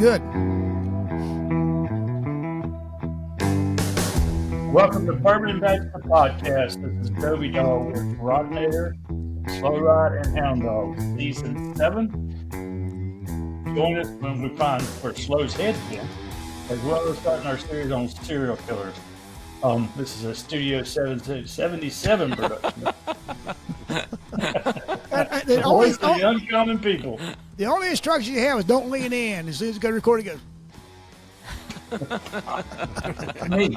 good. Welcome to Bourbon Bachelor Podcast. This is Toby Dog with Rodnator, Slow Ride, and Hound Dog. Season 7. Join us when we find where Slow's head's been, as well as starting our series on serial killers. This is a Studio 77 production. The voice of the uncommon people. The only instruction you have is don't lean in. As soon as you go to record, it goes. Me.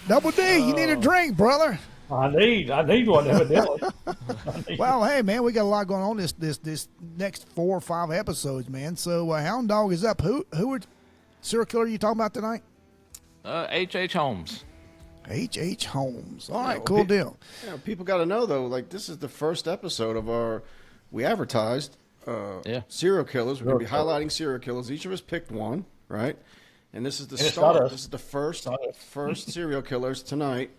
Double D, you need a drink, brother. I need one evidently. Well, hey man, we got a lot going on this next 4 or 5 episodes, man. So Hound Dog is up. Who are serial killer you talking about tonight? H.H. Holmes. H.H. Holmes. All right, cool deal. Yeah, people got to know though. Like this is the first episode of our. We advertised. Serial killers. We're going to be highlighting serial killers. Each of us picked one, right? And this is the start. This is the first serial killers tonight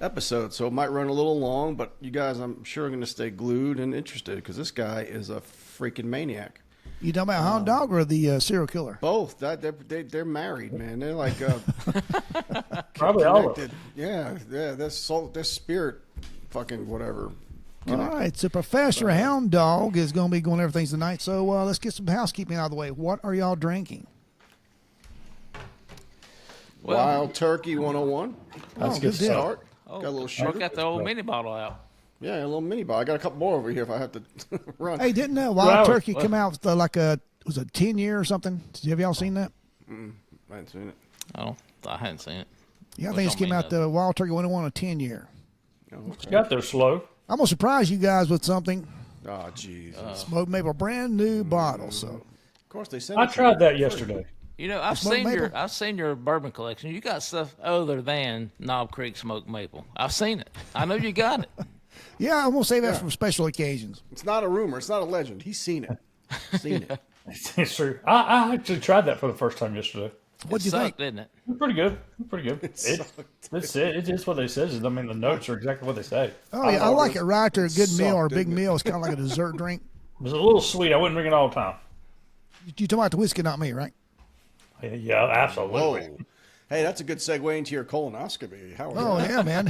episode. So it might run a little long, but you guys, I'm sure, are going to stay glued and interested because this guy is a freaking maniac. You talking about Hound Dog or the serial killer? Both. They're married, man. They're like probably all of them. Yeah. Their spirit, fucking whatever. All right, so Professor Hound Dog is going to be going over things tonight. So let's get some housekeeping out of the way. What are y'all drinking? Wild Turkey 101. That's a good start. Got a little sugar. Got the old mini bottle out. Yeah, a little mini bottle. I got a couple more over here if I have to run. Hey, didn't Wild Turkey come out with like was a 10-year or something? Have y'all seen that? I haven't seen it. I hadn't seen it. Yeah, I think it's came out the Wild Turkey 101 a 10-year. Oh, okay. It's got there slow. I'm going to surprise you guys with something. Oh, jeez. Smoked maple, brand new bottle. So, of course, they said I tried that yesterday. You know, I've seen your bourbon collection. You got stuff other than Knob Creek smoked maple. I've seen it. I know you got it. Yeah, I'm going to save that for special occasions. It's not a rumor. It's not a legend. He's seen it. It's true. I actually tried that for the first time yesterday. What'd you think? Didn't it? Pretty good. It's what they say. I mean, the notes are exactly what they say. Oh, yeah, I like it right after a good meal or a big meal. It's kind of like a dessert drink. It was a little sweet. I wouldn't drink it all the time. You talking about the whiskey, not me, right? Yeah, absolutely. Whoa. Hey, that's a good segue into your colonoscopy. How are you? Yeah, man.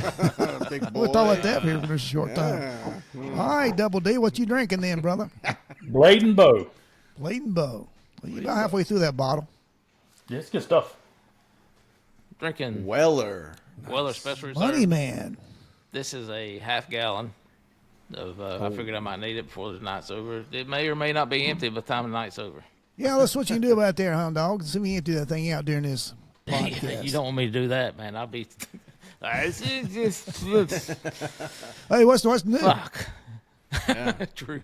Big boy. We'll talk about that here for a short time. All right, Double D, what you drinking then, brother? Blade and Bow. Blade and Bow. Well, you're about halfway through that bottle. Yeah, it's good stuff. Drinking Weller Special Reserve. Money Man. This is a half gallon of. I figured I might need it before the night's over. It may or may not be empty by the time the night's over. Yeah, that's what you can do about there, Hound Dog. See if we can't do that thing out during this podcast. You don't want me to do that, man. I'll be. Hey, what's new? Fuck. Yeah. True.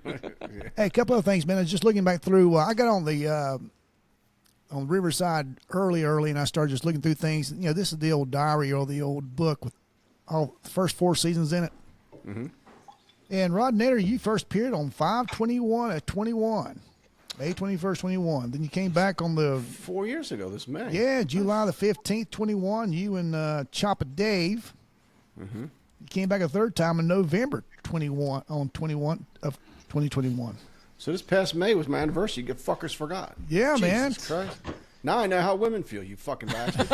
Hey, a couple of things, man. I was just looking back through. I got on the Riverside early, and I started just looking through things. You know, this is the old diary or the old book with all the first 4 seasons in it. Mm-hmm. And Rod Nader, you first appeared on 5/21/21. May 21st, 21. Then you came back on the 4 years ago this May. Yeah, July the 15th, 21. You and Choppa Dave. Mm-hmm. You came back a third time in November 21 of 2021. So this past May was my anniversary. You fuckers forgot. Yeah, Jesus man. Christ. Now I know how women feel, you fucking bastard.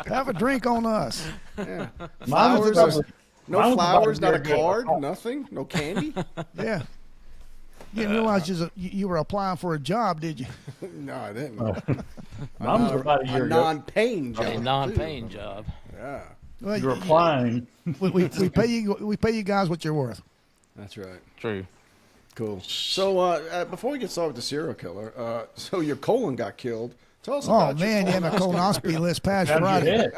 Have a drink on us. Yeah. Flowers. No flowers, not a card, nothing, no candy. Yeah. You didn't realize you were applying for a job, did you? No, I didn't. Mine was about a year ago. Non-paying job. A non-paying job. Yeah. Well, You're applying. We pay you guys what you're worth. That's right. True. Cool. So before we get started with the serial killer, so your colon got killed. Tell us about you had my colonoscopy list past Friday.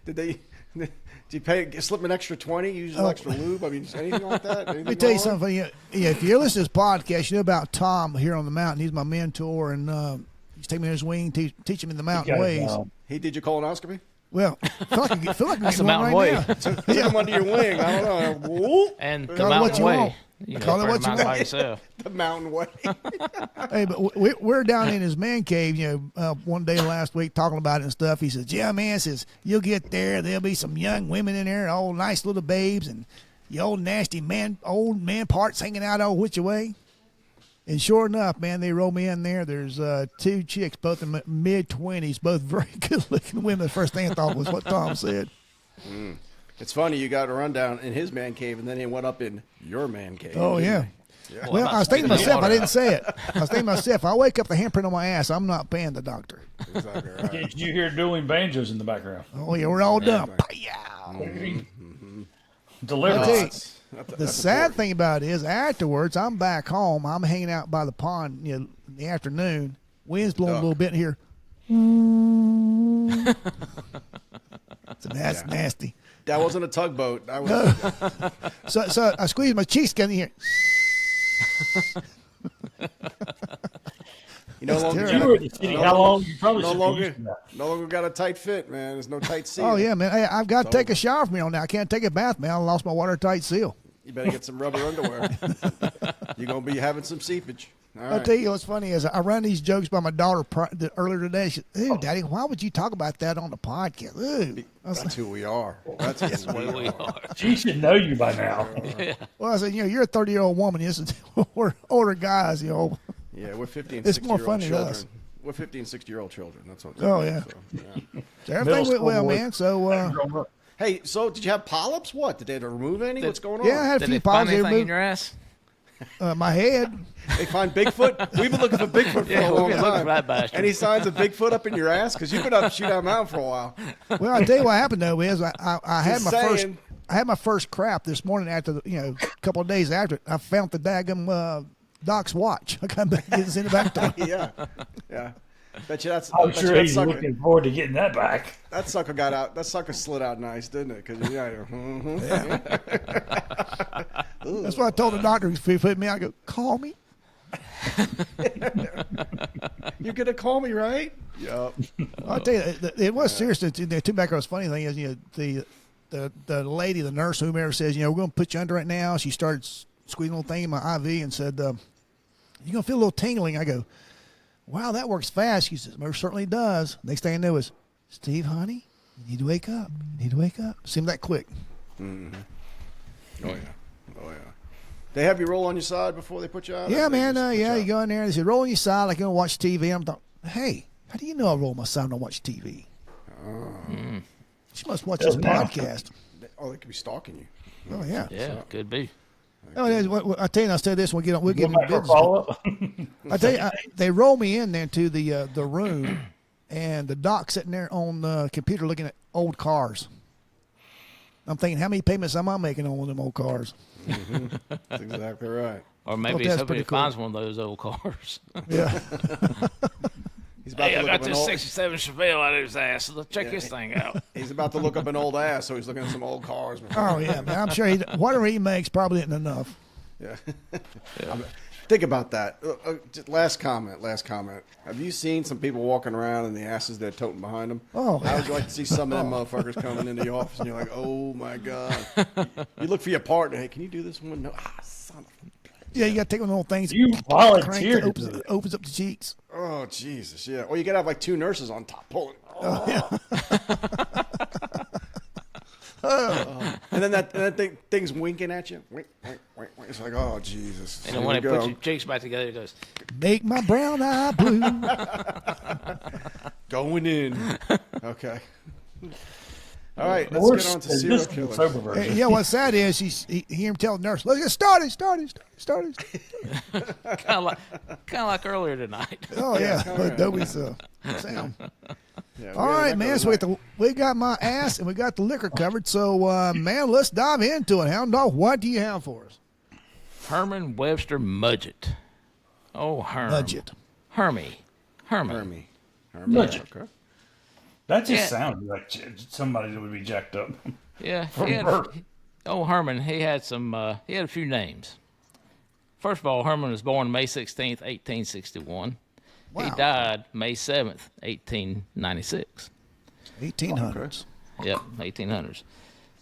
Did you slip an extra 20? Use an extra lube? I mean, anything like that? Let me tell you something. Yeah, if you're listening to this podcast, you know about Tom here on the mountain. He's my mentor, and he's taking me under his wing, teaching me the mountain ways. He did your colonoscopy? Well, I feel like that's a mountain way. Took him under your wing. I don't know. And the mountain way. Call it what you want. The mountain way. Hey, but we're down in his man cave, one day last week talking about it and stuff. He says, yeah, man, you'll get there. There'll be some young women in there, all nice little babes, and your old nasty old man parts hanging out all which way. And sure enough, man, they roll me in there. There's 2 chicks, both in mid-20s, both very good-looking women. The first thing I thought was what Tom said. It's funny, you got a rundown in his man cave, and then he went up in your man cave. Oh, yeah. Well, I was thinking to myself, I didn't say it. I was thinking to myself, if I wake up the handprint on my ass, I'm not paying the doctor. Exactly right. Did you hear dueling banjos in the background? Oh, yeah, we're all done. Deliverance. The sad thing about it is, afterwards, I'm back home. I'm hanging out by the pond, in the afternoon. Wind's blowing a little bit here. So that's nasty. That wasn't a tugboat. That was. So I squeezed my cheeks in here. You no longer. You were at the city. How long? You probably no longer got a tight fit, man. There's no tight seal. Oh yeah, man. Hey, I've got to take a shower from here on now. I can't take a bath, man. I lost my watertight seal. You better get some rubber underwear. You're gonna be having some seepage. All right. I'll tell you what's funny is I ran these jokes by my daughter earlier today. She said, "Ooh, Daddy, why would you talk about that on the podcast?" Ooh. That's who we are. That's who we are. She should know you by now. Yeah. Well, I said, you're a 30-year-old woman. We're older guys, Yeah, we're 15, It's 60-year-old more funny to children. us. We're 15, 60-year-old children. That's what. Oh, yeah. So everything went well, man. So, Hey, so did you have polyps? What? Did they remove any? What's going on? yeah, I had a Did few they find polyps. They anything in removed your ass? my head. They find Bigfoot? We've been looking for Bigfoot for a long we've been looking time. for that bastard. Any signs of Bigfoot up in your ass? Because you've been up Shootout Mountain for a while. Well, I'll tell you what happened, though, is I had Just my saying. I had my first crap this morning after, a couple of days after it. I found the daggum Doc's watch. I come back and send it back to him. Yeah. Bet you that's. I'm bet sure you that he's sucker, looking forward to getting that back. That sucker got out. That sucker slid out nice, didn't it? Because That's why I told the doctor, if he put me, I go, call me. You're gonna call me, right? Yep. I'll tell you, it was serious. The two backgrounds. Funny thing is, the lady, the nurse, whomever says, we're going to put you under right now. She started squeezing a little thing in my IV and said, you're going to feel a little tingling. I go, wow, that works fast. She says, most certainly does. Next thing I knew is, Steve, honey, you need to wake up. You need to wake up. Seemed that quick. Mm-hmm. Oh yeah. They have you roll on your side before they put you out? Yeah, man. You go in there and they say, roll on your side like you're going to watch TV. I'm thought, hey, how do you know I roll my side and don't watch TV? She must watch this podcast. Oh, they could be stalking you. Oh, yeah. Yeah, could be. Oh, I tell you, I said this when we'll get into business. Follow-up? I tell you, they roll me in there to the room, and the doc's sitting there on the computer looking at old cars. I'm thinking, how many payments am I making on one of them old cars? Mm-hmm. That's exactly right. Or maybe that's somebody pretty cool. finds one of those old cars. Yeah. He's about to I look got up an this old, 67 Chevelle out of his ass. So let's check this thing out. He's about to look up an old ass, so he's looking at some old cars. Oh, yeah, man. I'm sure whatever he makes probably isn't enough. Yeah. Think about that. Just last comment. Have you seen some people walking around and the asses they're toting behind them? Oh, How would you like to see some of them motherfuckers coming into the office and you're like, oh my God. You look for your partner. Hey, can you do this one? No. Son of a. Yeah, you got to take one of the old things. You volunteered. Opens up the cheeks. Oh, Jesus. Yeah. Or you got to have like 2 nurses on top pulling. And then that thing's winking at you. Wink, wink, wink, wink. It's like, oh, Jesus. And then when they put your cheeks back together, it goes, Make my brown eye blue. Going in. Okay. All right, let's get on to serial killers. Yeah, what's sad is he hear him tell the nurse, let's get started. kind of like earlier tonight. Oh, yeah. Adobe's sound. Yeah, all right, man. So we got my ass and we got the liquor covered. So, man, let's dive into it. Hound Dog, what do you have for us? Herman Webster Mudgett. Oh, Mudgett. Hermy. Mudgett. Okay. That just sounded like somebody that would be jacked up. Yeah. Herman, he had a few names. First of all, Herman was born May 16th, 1861. Wow. He died May 7th, 1896. 1800s. Yep, 1800s.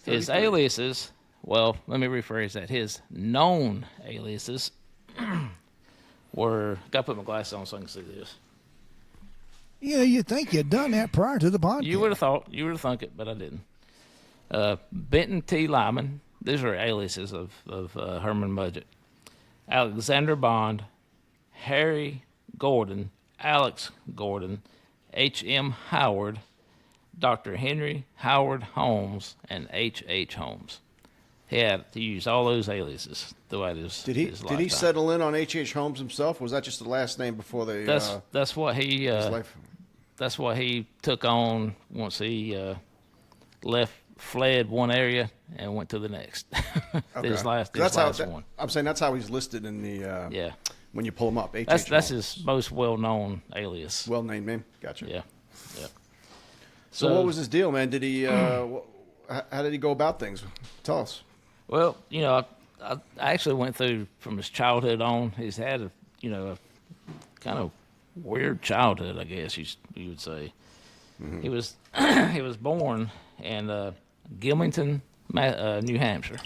His aliases, well, let me rephrase that. His known aliases were, got to put my glasses on so I can see this. Yeah, you'd think you'd done that prior to the podcast. You would have thought it, but I didn't. Benton T. Lyman, these are aliases of Herman Mudgett. Alexander Bond, Harry Gordon, Alex Gordon, H.M. Howard, Dr. Henry Howard Holmes, and H.H. Holmes. He had to use all those aliases throughout his lifetime. Did he settle in on H.H. Holmes himself? Was that just the last name before they? That's what he. His life? That's what he took on once he fled one area and went to the next. Okay. his last one. I'm saying that's how he's listed in the. When you pull him up, H.H. That's his most well-known alias. Well-named name. Gotcha. Yeah. So what was his deal, man? Did he? How did he go about things? Tell us. Well, I actually went through from his childhood on. He's had a kind of weird childhood, I guess you would say. Mm-hmm. He was born in Gilmanton, New Hampshire.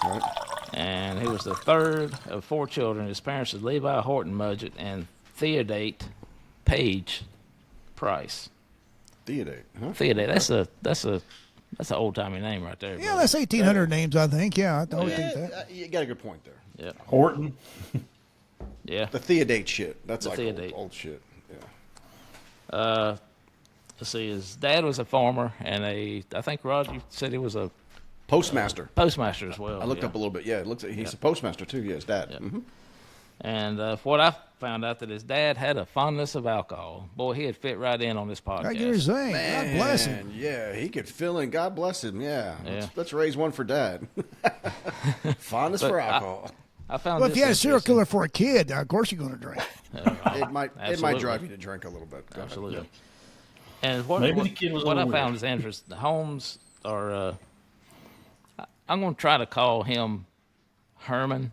Right. And he was the third of 4 children. His parents were Levi Horton Mudgett and Theodate Page Price. Theodate, huh? Theodate. That's an old timey name right there. Yeah, that's 1800 names, I think. Yeah, I would think that. You got a good point there. Yeah. Horton. Yeah. The Theodate shit. That's like Theodate. old shit. Yeah. Let's see. His dad was a farmer, and I think Rod, you said he was a postmaster. Postmaster as well. I looked up a little bit. Yeah, it looks like he's a postmaster too. Yeah, his dad. Yeah. Mm-hmm. And what I found out that his dad had a fondness of alcohol. Boy, he had fit right in on this podcast. I get what you're saying. God bless him. Yeah, he could fill in. God bless him. Yeah. Let's raise one for Dad. Fondness for alcohol. I found. Well, if you had a serial killer for a kid, of course you're going to drink. It might drive you to drink a little bit. Absolutely. Yeah. And what I found is interesting. Holmes, or I'm going to try to call him Herman.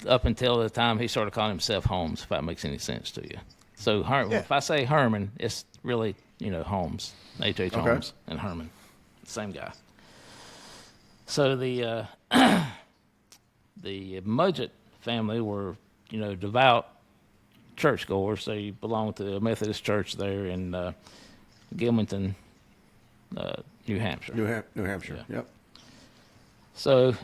Up until the time he started calling himself Holmes, if that makes any sense to you. So if I say Herman, it's really, Holmes, H.H. Holmes and Herman, same guy. So the Mudgett family were, devout churchgoers. They belonged to a Methodist church there in Gilmanton, New Hampshire. New Hampshire, yep. So,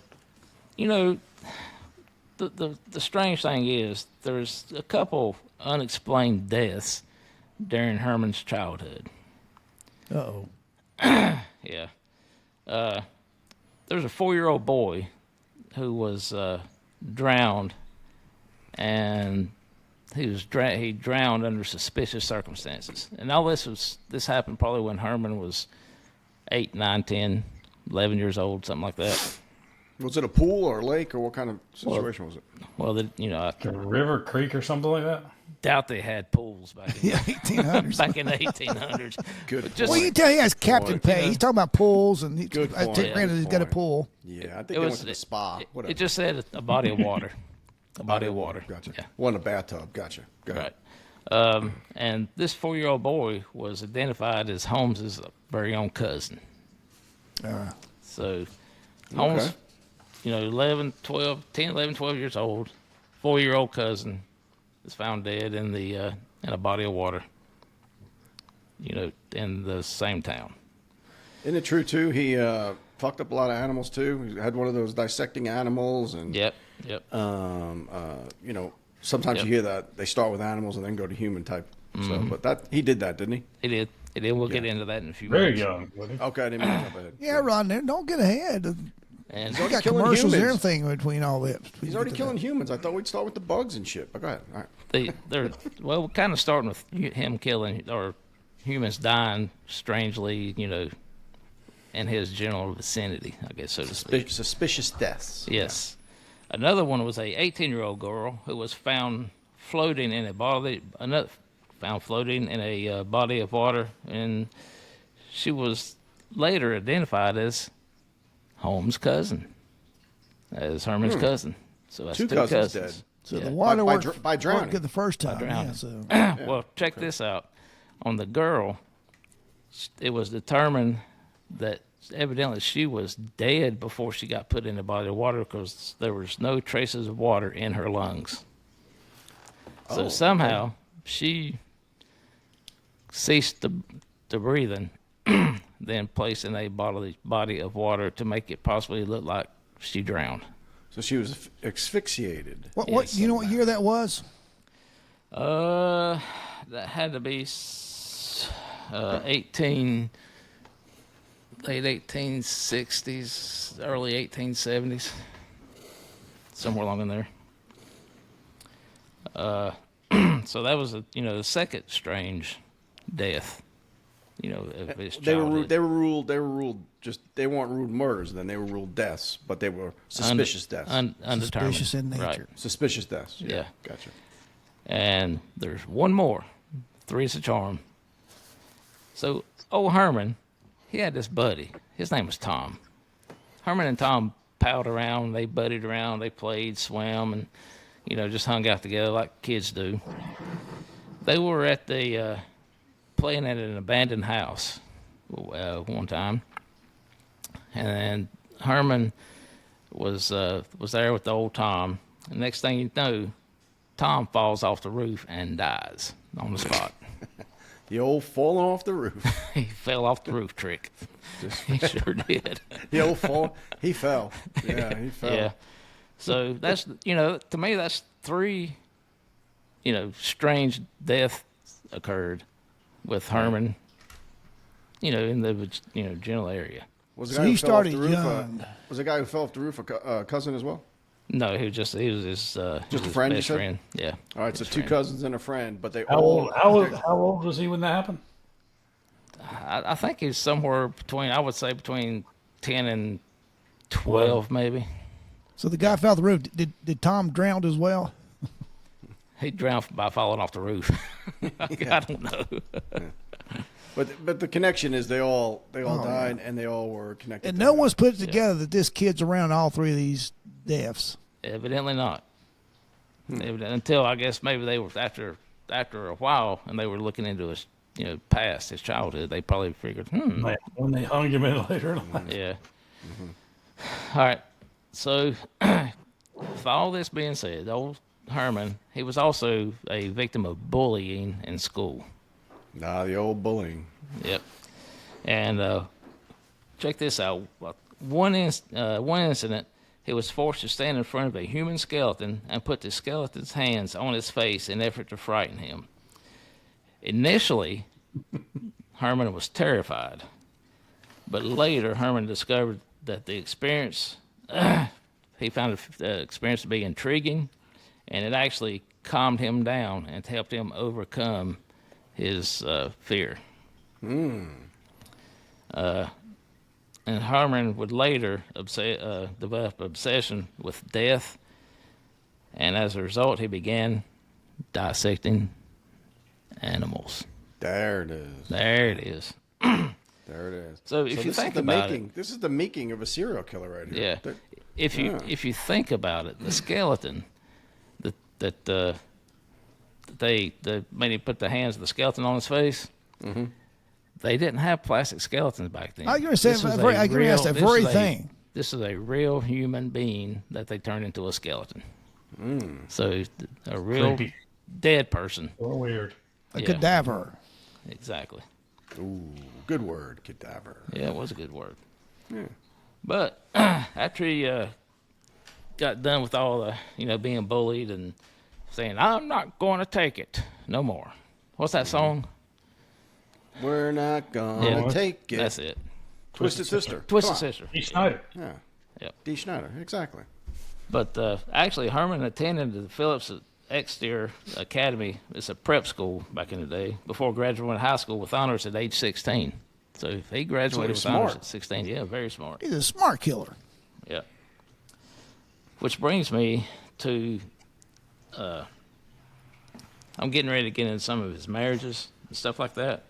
The strange thing is there's a couple unexplained deaths during Herman's childhood. Uh-oh. Yeah. There was a 4-year-old boy who was drowned, and he drowned under suspicious circumstances. And all this happened probably when Herman was 8, 9, 10, 11 years old, something like that. Was it a pool or a lake, or what kind of situation was it? Well, a river, creek, or something like that. Doubt they had pools back in the 1800s. Back in the 1800s. Good. Well, you can tell he has Captain Pay. He's talking about pools, and granted, he's got a pool. Yeah, I think they went to the spa. It just said a body of water. A body of water. Gotcha. Yeah. Wasn't a bathtub. Gotcha. Right. And this 4-year-old boy was identified as Holmes' very own cousin. So Holmes, 10, 11, 12 years old, 4-year-old cousin is found dead in a body of water, in the same town. Isn't it true too? He fucked up a lot of animals too. He had one of those dissecting animals, and Yep. Sometimes you hear that they start with animals and then go to human type. Mm-hmm. So, but he did that, didn't he? He did. We'll get into that in a few Very minutes. young, wasn't he? Okay, I didn't mean to jump ahead. Yeah, Ron, don't get ahead. And he's got commercials and everything between all that. He's already killing humans. I thought we'd start with the bugs and shit. But go ahead. All right. We're kind of starting with him killing or humans dying strangely, in his general vicinity, I guess so to speak. Suspicious deaths. Yes. Yeah. Another one was a 18-year-old girl who was found floating in a body of water, and she was later identified as Holmes' cousin, as Herman's cousin. So that's two cousins dead. So the water by drowning. Good the first time. Yeah, so. Well, check this out. On the girl, it was determined that evidently she was dead before she got put in the body of water because there was no traces of water in her lungs. So somehow she ceased the breathing, then placed in a body of water to make it possibly look like she drowned. So she was asphyxiated. What you know what year that was? That had to be late 1860s, early 1870s, somewhere along in there. So that was the second strange death. Of his childhood. They were ruled just they weren't ruled murders. Then they were ruled deaths, but they were suspicious deaths. Undetermined. Suspicious in nature. Right. Suspicious deaths. Yeah. Gotcha. And there's one more. Three's a charm. So old Herman, he had this buddy. His name was Tom. Herman and Tom palled around. They buddied around. They played, swam, and just hung out together like kids do. They were at the playing at an abandoned house one time, and Herman was there with the old Tom. And next thing you know, Tom falls off the roof and dies on the spot. The old falling off the roof. He fell off the roof trick. He sure did. The old fall. He fell. Yeah, he fell. Yeah. So that's to me that's three strange deaths occurred with Herman, in the general area. Was the So guy you who fell off started the roof, young. was the guy who fell off the roof a cousin as well? No, he was his Just a his friend, you best said? friend. Yeah. All right, so his two friend. cousins and a friend, but they How old was he when that happened? I think he's somewhere between 10 and 12 maybe. So the guy fell off the roof. Did Tom drown as well? He drowned by falling off the roof. I don't know. But the connection is they all died and they all were connected. And no one's put it together that this kid's around all three of these deaths. Evidently not. Until I guess maybe they were after a while and they were looking into his past, his childhood. They probably figured, When they hung him in later. Yeah. Mm-hmm. All right. So, with all this being said, old Herman, he was also a victim of bullying in school. The old bullying. Yep. And check this out. One incident, he was forced to stand in front of a human skeleton and put the skeleton's hands on his face in effort to frighten him. Initially, Herman was terrified, but later Herman discovered that the experience, he found the experience to be intriguing, and it actually calmed him down and helped him overcome his fear. And Herman would later develop obsession with death, and as a result, he began dissecting animals. There it is. There it is. There it is. So if you think about it, this is the making of a serial killer right here. yeah. If you think about it, the skeleton that they made him put the hands of the skeleton on his face. Mm-hmm. They didn't have plastic skeletons back then. I was going to say, I agree with that very thing. This is a real human being that they turned into a skeleton. So a real Creepy. dead person. So weird. A cadaver. Exactly. Ooh, good word, cadaver. Yeah, it was a good word. Yeah. But after he got done with all the, being bullied and saying, "I'm not going to take it no more." What's that song? We're not gonna take it. That's it. Twisted Sister. Twisted Sister. Dee Snider. Yeah. Yep. Dee Schneider. Exactly. But actually, Herman attended the Phillips Exeter Academy. It's a prep school back in the day, before graduating high school with honors at age 16. So if he graduated with honors at 16, yeah, very smart. He's a smart killer. Yeah. Which brings me to, I'm getting ready to get into some of his marriages and stuff like that.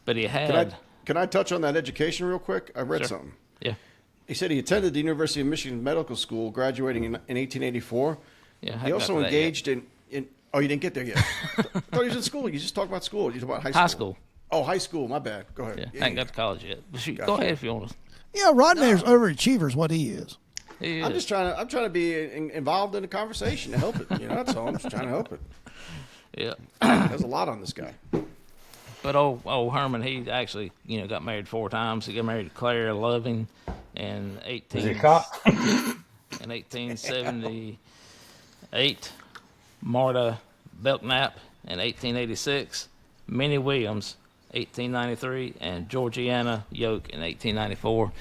But he had... Can I touch on that education real quick? I read Sure. something. Yeah. He said he attended the University of Michigan Medical School, graduating in 1884. Yeah. He also engaged in. Oh, you didn't get there yet. I thought he was in school. You just talked about school. You talked about high school. High school. Oh, high school. My bad. Go ahead. Yeah. I ain't got to college yet. But shoot, Gotcha. go ahead if you want to. Yeah, Rodney's overachiever is what he is. He I'm is. just trying to be involved in the conversation to help it. That's all. I'm just trying to help it. Yeah. There's a lot on this guy. But old Herman, he actually, got married 4 times. He got married to Claire Loving in Is he a cop? in 1878, Marta Belknap in 1886, Minnie Williams, 1893, and Georgiana Yoke in 1894.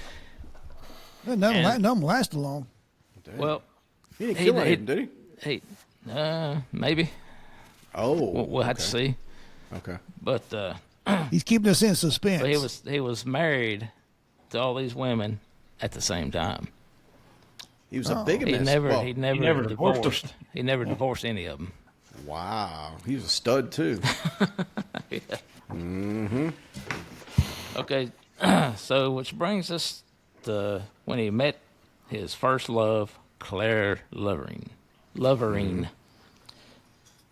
None of them lasted long. Dang. Well, he didn't kill him, did he? Maybe. Oh, we'll have to see. Okay, but he's keeping us in suspense. But he was married to all these women at the same time. He was a bigamist. He never divorced. He never divorced any of them. Wow, he was a stud too. Yeah. Mm-hmm. Okay, so which brings us to when he met his first love, Claire Lovering.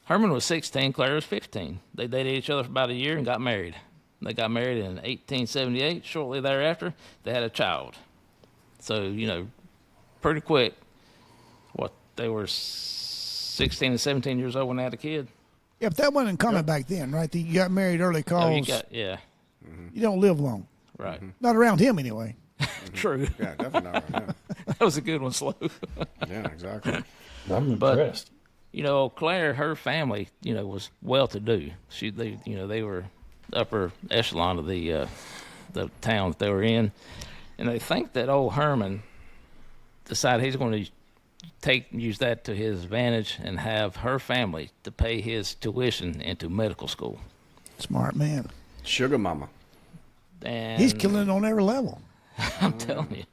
Herman was 16, Claire was 15. They dated each other for about a year and got married. They got married in 1878. Shortly thereafter, they had a child. So, pretty quick. They were 16 and 17 years old when they had a kid. Yeah, but that wasn't common back then, right? You got married early because you don't live long. Right. Mm-hmm. Not around him, anyway. True. Yeah, definitely not around him. That was a good one, Slow. Yeah, exactly. I'm impressed. Claire, her family, was well-to-do. They were upper echelon of the town that they were in, and they think that old Herman decided he's going to use that to his advantage and have her family to pay his tuition into medical school. Smart man. Sugar mama. And he's killing it on every level. I'm telling you.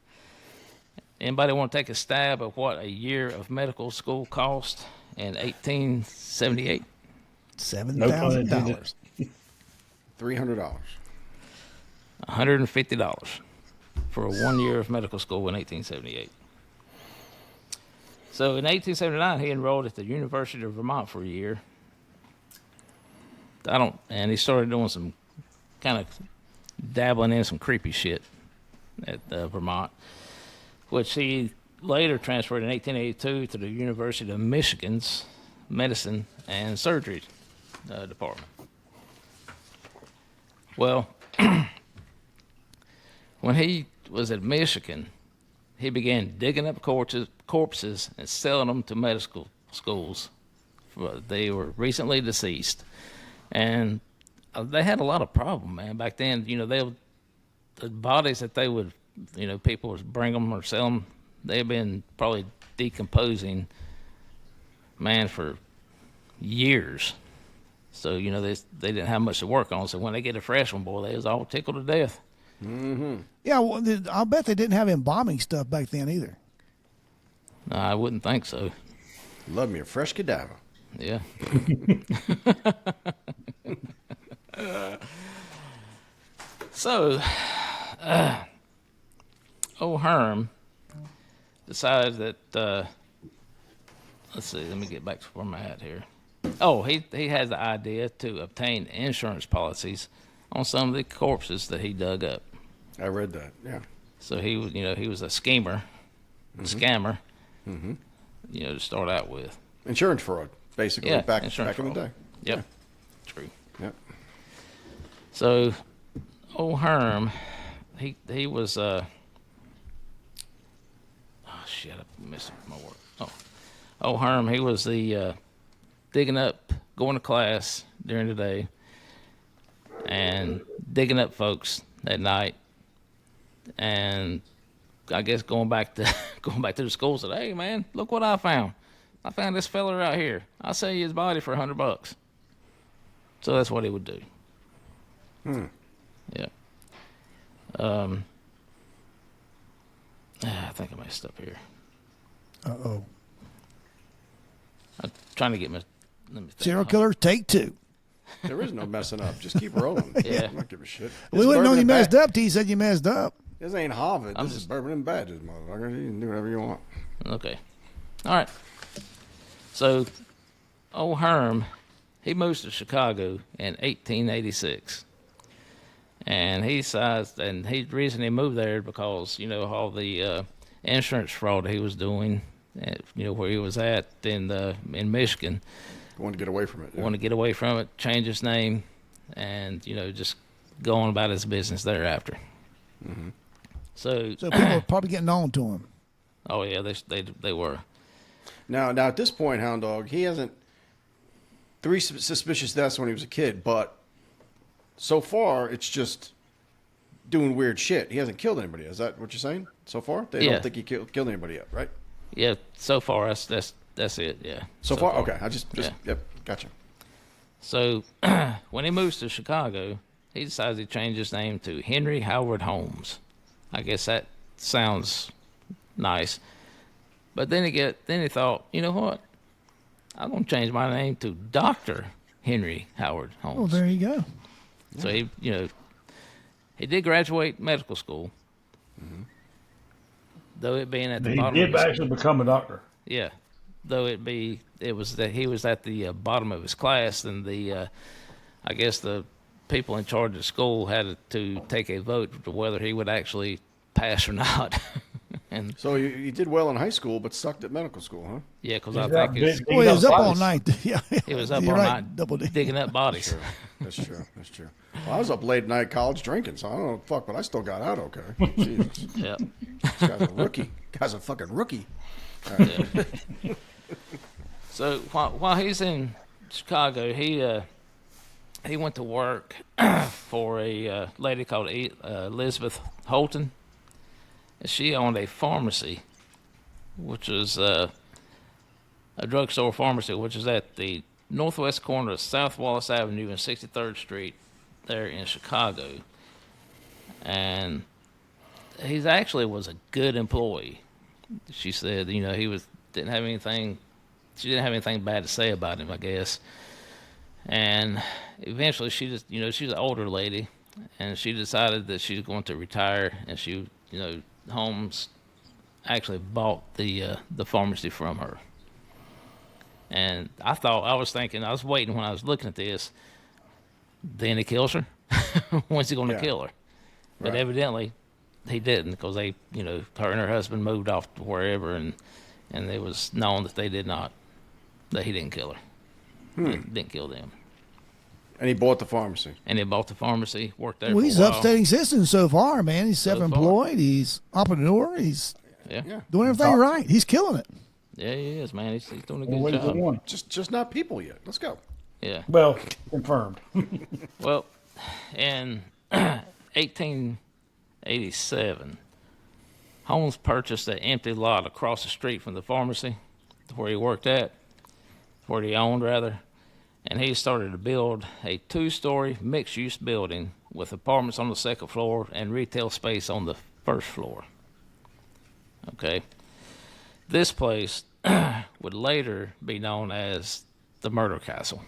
Anybody want to take a stab at what a year of medical school cost in 1878? $7,000. $300. $150 for 1 year of medical school in 1878. So in 1879, he enrolled at the University of Vermont for a year. And he started doing some kind of dabbling in some creepy shit at Vermont, which he later transferred in 1882 to the University of Michigan's Medicine and Surgery department. Well, when he was at Michigan, he began digging up corpses and selling them to medical schools. They were recently deceased. And they had a lot of problem, man. Back then, the bodies that they would, people would bring them or sell them, they had been probably decomposing, man, for years. So, they didn't have much to work on. So when they get a fresh one, boy, they was all tickled to death. Mm-hmm. Yeah, well, I'll bet they didn't have embalming stuff back then either. No, I wouldn't think so. Love me a fresh cadaver. Yeah. So, old Herm decided that, let's see, let me get back to where I'm at here. Oh, he had the idea to obtain insurance policies on some of the corpses that he dug up. I read that, yeah. So he was a scammer, to start out with. Insurance fraud, basically, back in the day. Yep, yeah. True. Yep. So, old Herm, he was, oh, shit, I missed my work. Oh, old Herm, he was the, digging up, going to class during the day, and digging up folks at night, and I guess going back to the school, said, "Hey man, look what I found! I found this fella right here. I'll sell you his body for $100." So that's what he would do. Yeah. I think I messed up here. Uh-oh. I'm trying to get my. Serial killer, take 2. There is no messing up. Just keep rolling. Yeah. I'm not giving a shit. We wouldn't know you messed up till you said you messed up. This ain't Harvard. This is bourbon and badges, motherfucker. You can do whatever you want. Okay. All right. So, old Herm, he moves to Chicago in 1886. And the reason he moved there because, all the insurance fraud he was doing, where he was at in Michigan. Wanted to get away from it. Yeah. Wanted to get away from it, change his name, and, just go on about his business thereafter. So people are probably getting on to him. Oh yeah, they were. Now at this point, Hound Dog, he hasn't 3 suspicious deaths when he was a kid, but so far it's just doing weird shit. He hasn't killed anybody. Is that what you're saying? So far, they don't think he killed anybody yet, right? Yeah. So far, that's it. Yeah. So far, okay. I just yep, gotcha. So when he moves to Chicago, he decides to change his name to Henry Howard Holmes. I guess that sounds nice. But then he thought, you know what? I'm going to change my name to Dr. Henry Howard Holmes. Well, there you go. So he did graduate medical school. Mm-hmm. Though it being at the bottom. He did actually become a doctor. Yeah. Though he was at the bottom of his class, and I guess the people in charge of the school had to take a vote to whether he would actually pass or not. And so you did well in high school, but sucked at medical school, huh? Yeah, because I think he was up all night. Yeah, he was up all night digging up bodies. That's true. Well, I was up late night college drinking, so I don't know fuck, but I still got out okay. Jesus. Yeah, this guy's a rookie. Guy's a fucking rookie. Right. Yeah. So while he's in Chicago, he went to work for a lady called Elizabeth Holton. She owned a pharmacy, which was a drugstore pharmacy, which is at the northwest corner of South Wallace Avenue and 63rd Street there in Chicago. And he actually was a good employee. She said, she didn't have anything bad to say about him, I guess. And eventually she's an older lady, and she decided that she's going to retire, and Holmes actually bought the pharmacy from her. And I was waiting when I was looking at this, then he kills her. When's he going to kill her? But evidently he didn't, because her and her husband moved off to wherever, and it was known that he didn't kill her. He didn't kill them. And he bought the pharmacy. Worked there. Well, he's upstating citizens so far, man. He's self-employed. He's entrepreneur. He's doing everything right. He's killing it. Yeah, he is, man. He's doing a good job. Just not people yet. Let's go. Yeah. Well, confirmed. Well, in 1887, Holmes purchased an empty lot across the street from the pharmacy where he worked at, where he owned, rather. And he started to build a 2-story mixed-use building with apartments on the second floor and retail space on the first floor. Okay. This place would later be known as the Murder Castle.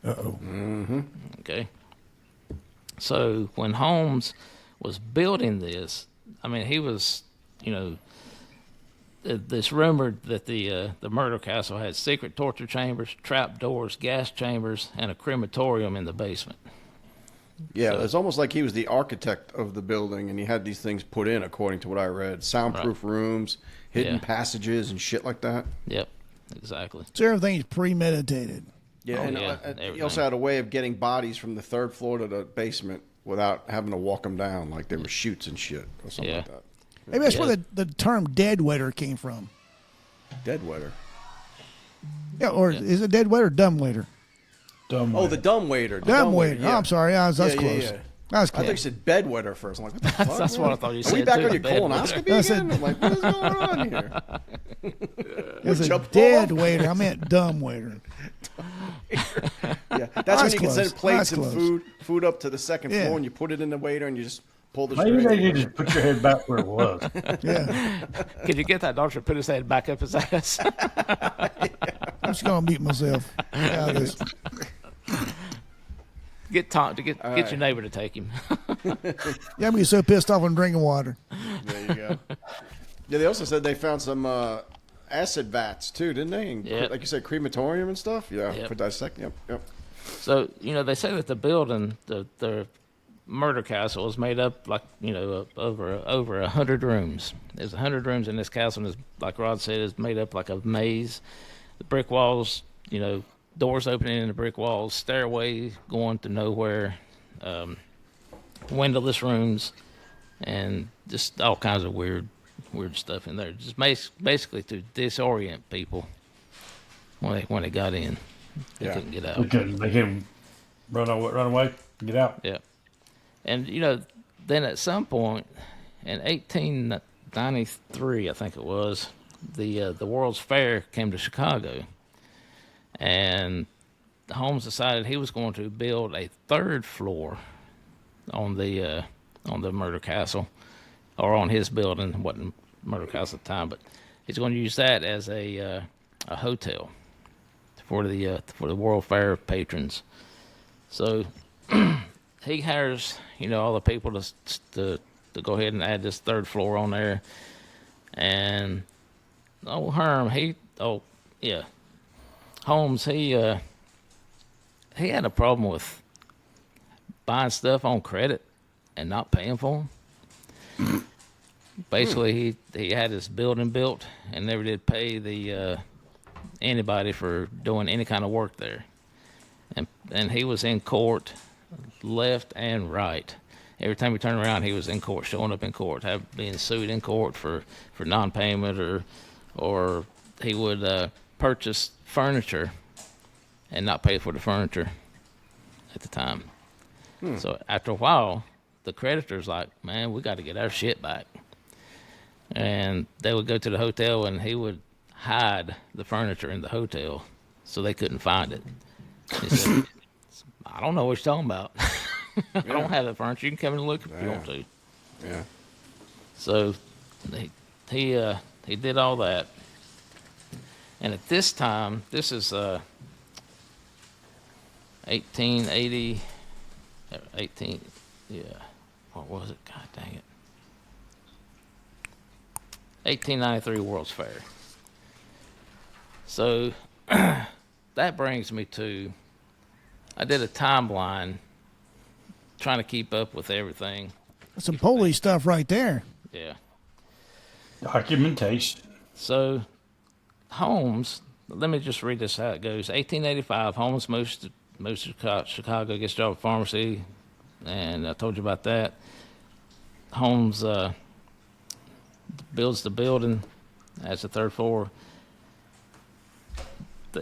Uh-oh. Mm-hmm. Okay. So when Holmes was building this, he was, it's rumored that the Murder Castle had secret torture chambers, trap doors, gas chambers, and a crematorium in the basement. Yeah, it's almost like he was the architect of the building, and he had these things put in, according to what I read. Soundproof rooms, hidden passages, and shit like that. Yep, exactly. So everything's premeditated. Yeah, he also had a way of getting bodies from the 3rd floor to the basement without having to walk them down, like they were chutes and shit or something like that. Maybe that's where the term deadwaiter came from. Deadwaiter? Yeah, or is it deadwaiter or dumbwaiter? Oh, the dumbwaiter. Dumbwaiter. Yeah. Oh, I'm sorry. I was close. Yeah. I was close. I thought you said bedwetter first. I'm like, what the fuck? That's what I thought you said. Are we back on your bed colonoscopy again? I'm like, what is going on here? It's a dead waiter. I meant dumb waiter. Yeah, that's when you can send plates and food up to the second floor, and you put it in the waiter, and you just pull the string. Maybe they need to put your head back where it was. Yeah. Could you get that doctor to put his head back up his ass? I'm just gonna mute myself. Get your neighbor to take him. Yeah, I'm gonna be so pissed off when drinking water. There you go. Yeah, they also said they found some acid vats too, didn't they? And like you said, crematorium and stuff. Yeah, for dissecting. Yep. So they say that the building, the Murder Castle, is made up over 100 rooms. There's 100 rooms in this castle, and like Rod said, is made up like a maze. The brick walls, doors opening in the brick walls, stairway going to nowhere, windowless rooms, and just all kinds of weird weird stuff in there. Just basically to disorient people when they got in. They couldn't get out. They couldn't run away, get out. Yeah. And, then at some point in 1893, I think it was, the World's Fair came to Chicago. And Holmes decided he was going to build a third floor on the murder castle, or on his building. It wasn't murder castle at the time, but he's going to use that as a hotel for the World Fair patrons. So he hires all the people to go ahead and add this third floor on there, and Holmes he had a problem with buying stuff on credit and not paying for them. Basically, he had this building built and never did pay the anybody for doing any kind of work there. And he was in court left and right. Every time we turned around, he was in court, showing up in court, being sued in court for non-payment, or he would purchase furniture and not pay for the furniture at the time. So after a while, the creditors like, man, we got to get our shit back. And they would go to the hotel, and he would hide the furniture in the hotel so they couldn't find it. He said, I don't know what you're talking about. I don't have that furniture. You can come and look if you want to. Yeah. So he did all that. And at this time, this is 1880, what was it? God dang it. 1893 World's Fair. So that brings me to, I did a timeline trying to keep up with everything. That's some police stuff right there. Yeah. Documentation. So Holmes, let me just read this how it goes. 1885, Holmes moves to Chicago, gets a job at pharmacy, and I told you about that. Holmes builds the building as the third floor.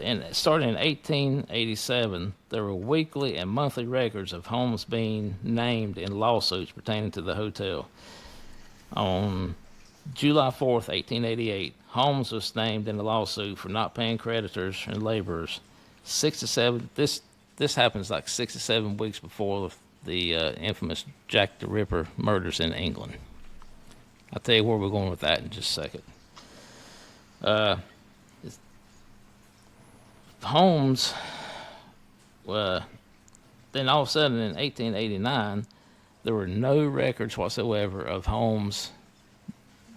And starting in 1887, there were weekly and monthly records of Holmes being named in lawsuits pertaining to the hotel. On July 4th, 1888, Holmes was named in a lawsuit for not paying creditors and laborers. 6 to 7. This happens like 6 to 7 weeks before the infamous Jack the Ripper murders in England. I'll tell you where we're going with that in just a second. Holmes, then all of a sudden in 1889, there were no records whatsoever of Holmes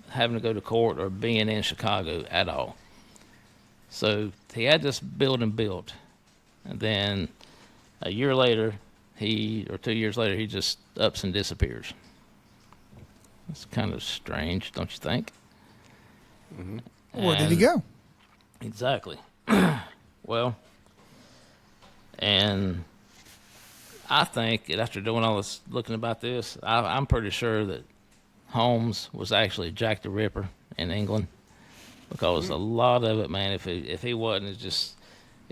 having to go to court or being in Chicago at all. So he had this building built, and then a year later, 2 years later, he just ups and disappears. It's kind of strange, don't you think? Mm-hmm. Where did he go? Exactly. Well, and I think that after doing all this, looking about this, I'm pretty sure that Holmes was actually Jack the Ripper in England, because a lot of it, man, if he wasn't, it's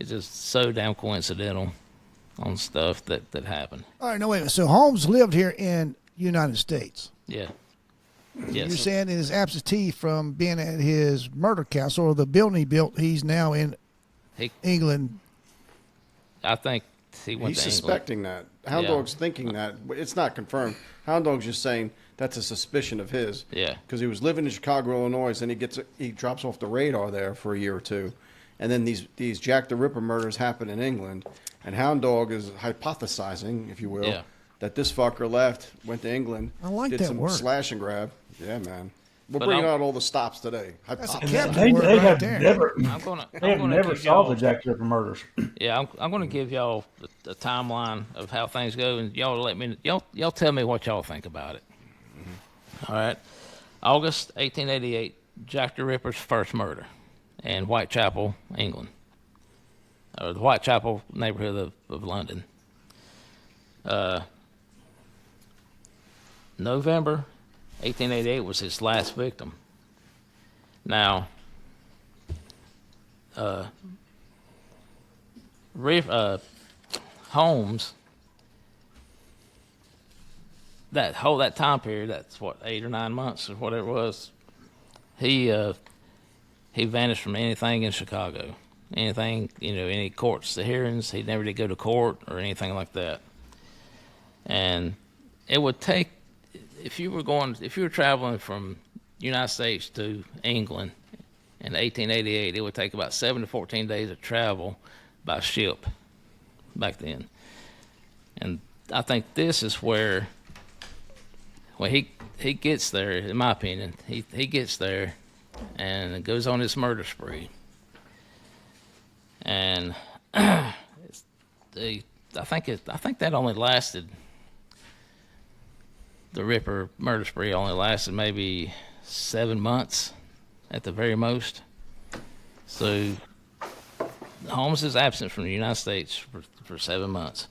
just so damn coincidental on stuff that happened. All right, no, wait. So Holmes lived here in United States. Yeah. Yes. You're saying in his absentee from being at his murder castle or the building he built, he's now in England. I think he went He's to suspecting England. that. Hound Dog's thinking that. It's not confirmed. Hound Dog's just saying that's a suspicion of his. Yeah. Because he was living in Chicago, Illinois, and he drops off the radar there for a year or two. And then these Jack the Ripper murders happen in England. And Hound Dog is hypothesizing, if you will, that this fucker left, went to England, did some slash and grab. Yeah, man. We're bringing out all the stops today. They have never solved the Jack the Ripper murders. Yeah, I'm going to give y'all the timeline of how things go, and y'all tell me what y'all think about it. Mm-hmm. All right. August 1888, Jack the Ripper's first murder in Whitechapel, England, or the Whitechapel neighborhood of London. November 1888 was his last victim. Now, Holmes, that time period, that's what, 8 or 9 months or whatever it was. He vanished from anything in Chicago, anything, any courts, the hearings. He never did go to court or anything like that. And it would take, if you were traveling from United States to England in 1888, it would take about 7 to 14 days of travel by ship back then. And I think this is where, when he gets there, in my opinion, he gets there and goes on his murder spree. And I think that only lasted, the Ripper murder spree only lasted maybe 7 months at the very most. So Holmes is absent from the United States for 7 months.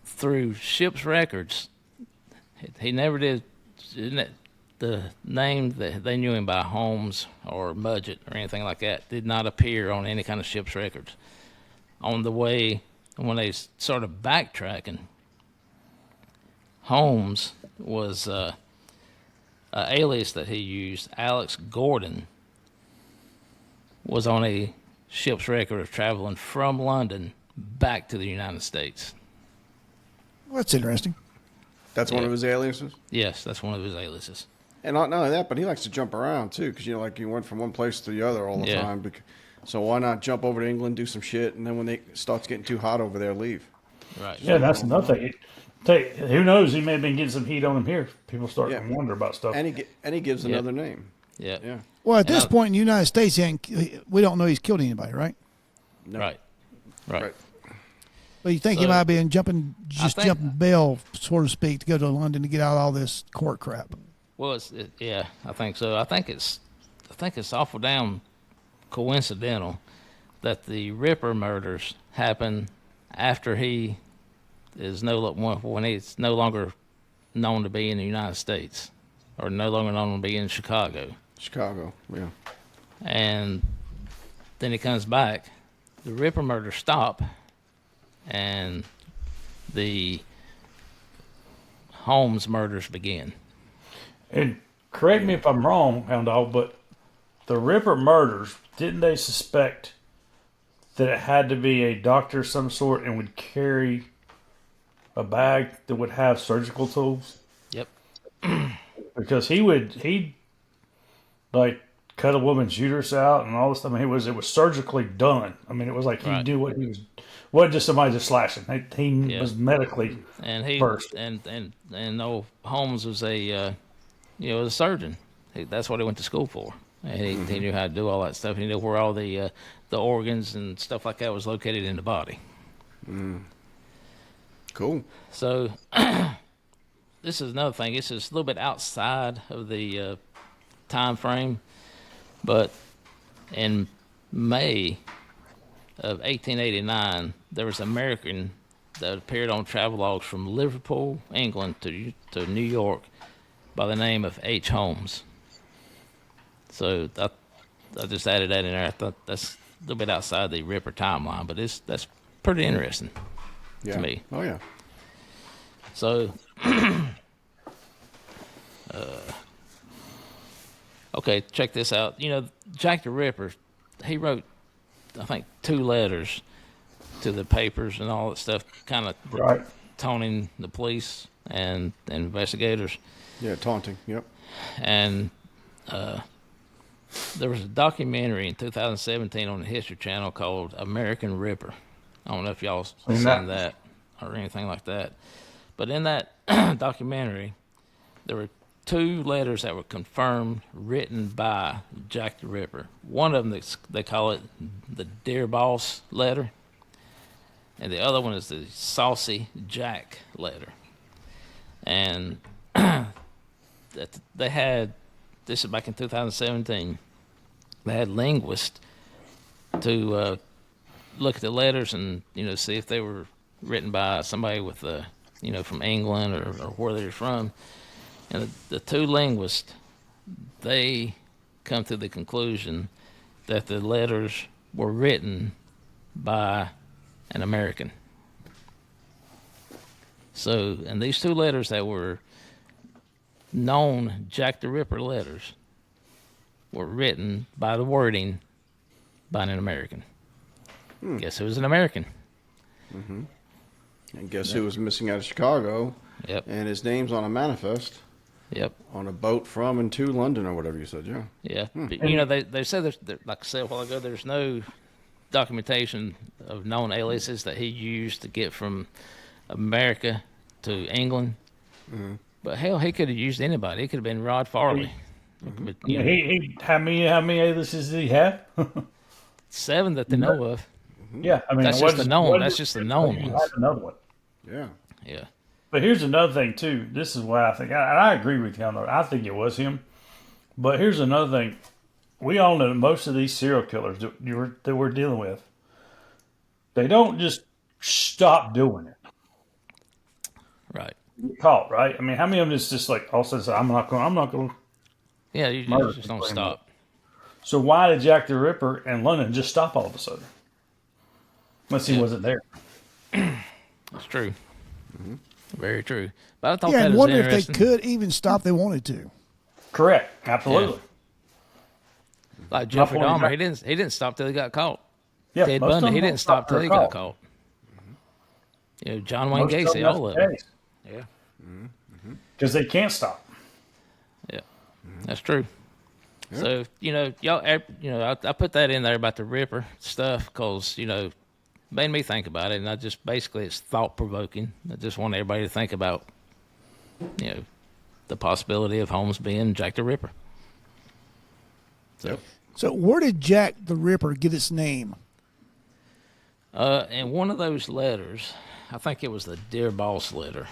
Through ship's records, he never did, the name that they knew him by, Holmes or Mudgett or anything like that, did not appear on any kind of ship's records. On the way, when they started backtracking, Holmes was an alias that he used, Alex Gordon, was on a ship's record of traveling from London back to the United States. Well, that's interesting. That's one of his aliases? Yes, that's one of his aliases. And not only that, but he likes to jump around, too, because, he went from one place to the other all the time. So why not jump over to England, do some shit, and then when it starts getting too hot over there, leave? Right. Yeah, that's another thing. Who knows? He may have been getting some heat on him here. People start to wonder about stuff. And he gives another name. Yeah. Well, at this point in the United States, we don't know he's killed anybody, right? No. Right. But you think he might have been jumping bail, so to speak, to go to London to get out all this court crap? Well, I think so. I think it's awful damn coincidental that the Ripper murders happen after he is when he's no longer known to be in the United States, or no longer known to be in Chicago. Chicago, yeah. And then he comes back. The Ripper murders stop, and the Holmes murders begin. And correct me if I'm wrong, Hound Dog, but the Ripper murders, didn't they suspect that it had to be a doctor of some sort and would carry a bag that would have surgical tools? Yep. Because he'd like cut a woman's uterus out and all this stuff. I mean, it was surgically done. I mean, it was like he knew what he was. Wasn't just somebody just slashing. He was medically versed. And old Holmes was a surgeon. That's what he went to school for. And he knew how to do all that stuff. He knew where all the organs and stuff like that was located in the body. Mm. Cool. So this is another thing. This is a little bit outside of the time frame, but in May of 1889, there was an American that appeared on travelogues from Liverpool, England, to New York by the name of H. Holmes. So I just added that in there. I thought that's a little bit outside the Ripper timeline, but that's pretty interesting to me. Oh, yeah. So, okay, check this out. Jack the Ripper, he wrote, I think, 2 letters to the papers and all that stuff, kind of taunting the police and investigators. Yeah, taunting, yep. And there was a documentary in 2017 on the History Channel called American Ripper. I don't know if y'all seen that or anything like that. But in that documentary, there were 2 letters that were confirmed written by Jack the Ripper. One of them, they call it the Dear Boss letter, and the other one is the Saucy Jack letter. And they had, this is back in 2017, they had linguists to look at the letters and see if they were written by somebody with from England or where they're from. And the 2 linguists, they come to the conclusion that the letters were written by an American. So, and these two letters that were known Jack the Ripper letters were written by the wording by an American. Guess who was an American? Mm-hmm. And guess who was missing out of Chicago? Yep. And his name's on a manifest. Yep. On a boat from and to London or whatever you said, yeah. Yeah. But, you know, they said, like I said a while ago, there's no documentation of known aliases that he used to get from America to England. Mm-hmm. But hell, he could have used anybody. He could have been Rod Farley. But, how many aliases did he have? 7 that they know of. Yeah, I mean that's just the known. That's just the known ones. Another one. Yeah. Yeah. But here's another thing too. This is what I think. I agree with you on that. I think it was him. But here's another thing. We all know that most of these serial killers that we're dealing with, they don't just stop doing it. Right. Get caught, right? I mean, how many of them is just like all of a sudden, I'm not going. Yeah, you just don't stop. So why did Jack the Ripper and London just stop all of a sudden? Unless he wasn't there. That's true. Mm-hmm. Very true. But I thought that was wonder if interesting. they could even stop. They wanted to. Correct. Absolutely. Yeah. Like Jeffrey Dahmer, he didn't stop till he got caught. Yeah, Ted Bundy, he didn't stop till he got caught. You know, John Wayne Gacy, all of them. Yeah. Because they can't stop. Yeah, that's true. Yeah. So, you know, I put that in there about the Ripper stuff because, made me think about it. And I just basically, it's thought provoking. I just want everybody to think about, the possibility of Holmes being Jack the Ripper. So where did Jack the Ripper get its name? In one of those letters, I think it was the Dear Boss letter.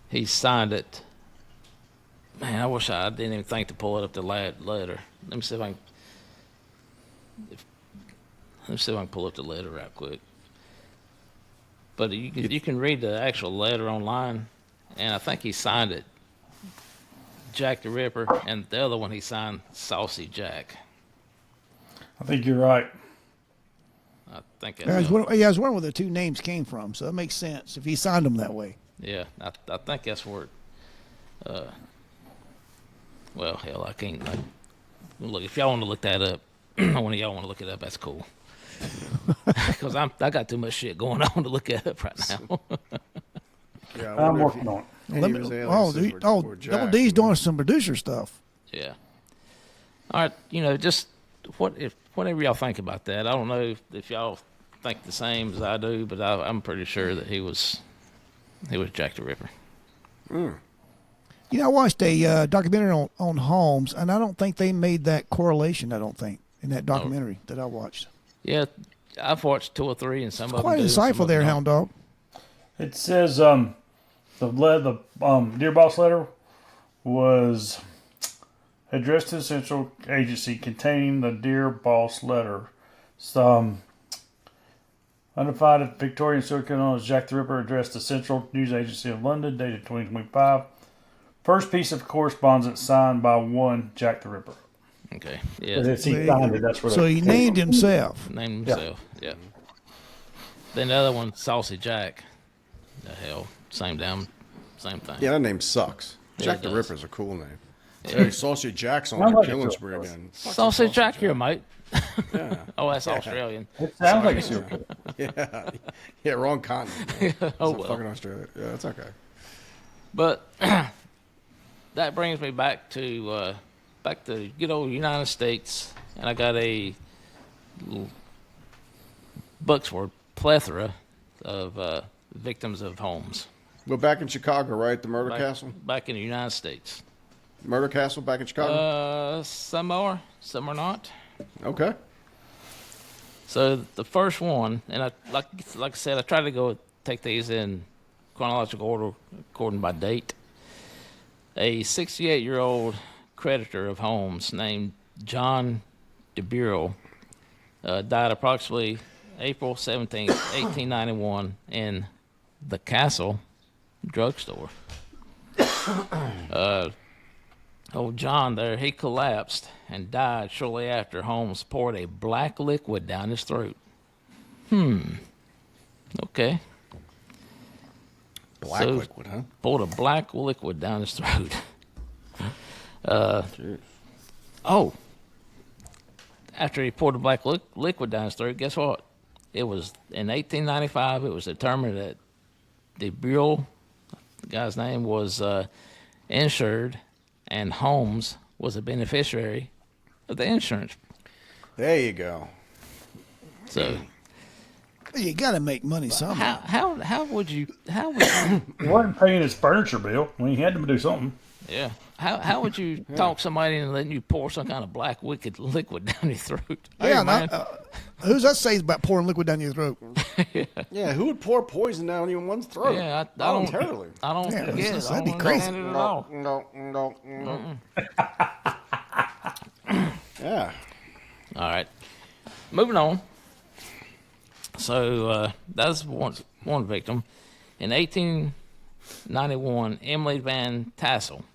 He signed it. Man, I wish I didn't even think to pull it up the letter. Let me see if I can pull up the letter right quick. But you can read the actual letter online, and I think he signed it Jack the Ripper, and the other one he signed Saucy Jack. I think you're right. I think I was wondering where the two names came from, so that makes sense if he signed them that way. Yeah, I think that's where it, well, hell, I can't. Look, if y'all want to look that up, one of y'all want to look it up, that's cool. Because I got too much shit going on to look it up right now. Yeah, I'm working on it. Double D's doing some producer stuff. Yeah. All right, just whatever y'all think about that. I don't know if y'all think the same as I do, but I'm pretty sure that he was Jack the Ripper. Mm. I watched a documentary on Holmes, and I don't think they made that correlation. I don't think in that documentary that I watched. Yeah, I've watched 2 or 3, and some of them quite insightful there, Hound Dog. It says the Dear Boss letter was addressed to the central agency containing the Dear Boss letter. Unidentified Victorian serial killer known as Jack the Ripper addressed the Central News Agency of London, dated 2025. First piece of correspondence signed by one Jack the Ripper. Okay. Yeah. So he named himself. Named himself. Yeah. Then the other one, Saucy Jack. The hell, same thing. Yeah, that name sucks. Yeah, Jack the Ripper's a cool name. Yeah. Hey, Saucy Jack's on the killing spree again. Saucy Jack here, mate. Yeah. Oh, that's Australian. It sounds like a serial killer. Yeah, wrong continent. Oh, well. Fucking Australia. Yeah, that's okay. But that brings me back to good old United States, and I got a books for plethora of victims of Holmes. We're back in Chicago, right? The murder castle? Back in the United States. Murder castle back in Chicago? Some are not. Okay. So the first one, and I like I said, I try to take these in chronological order according by date. A 68-year-old creditor of Holmes named John DeBureau died approximately April 17, 1891 in the Castle drugstore. Old John there, he collapsed and died shortly after Holmes poured a black liquid down his throat. Okay. Black liquid, huh? Poured a black liquid down his throat. After he poured the black liquid down his throat, guess what? It was in 1895. It was determined that the Buell, the guy's name, was insured, and Holmes was a beneficiary of the insurance. There you go. So you got to make money somehow. How would you? He wasn't paying his furniture bill when he had to do something. Yeah. How would you talk somebody into letting you pour some kind of black wicked liquid down your throat? Yeah, who's that says about pouring liquid down your throat? Yeah, who would pour poison down anyone's throat? Yeah, I voluntarily. I don't Yeah, get it. that'd be crazy. No. Yeah. All right. Moving on. So that's one victim. In 1891, Emily Van Tassel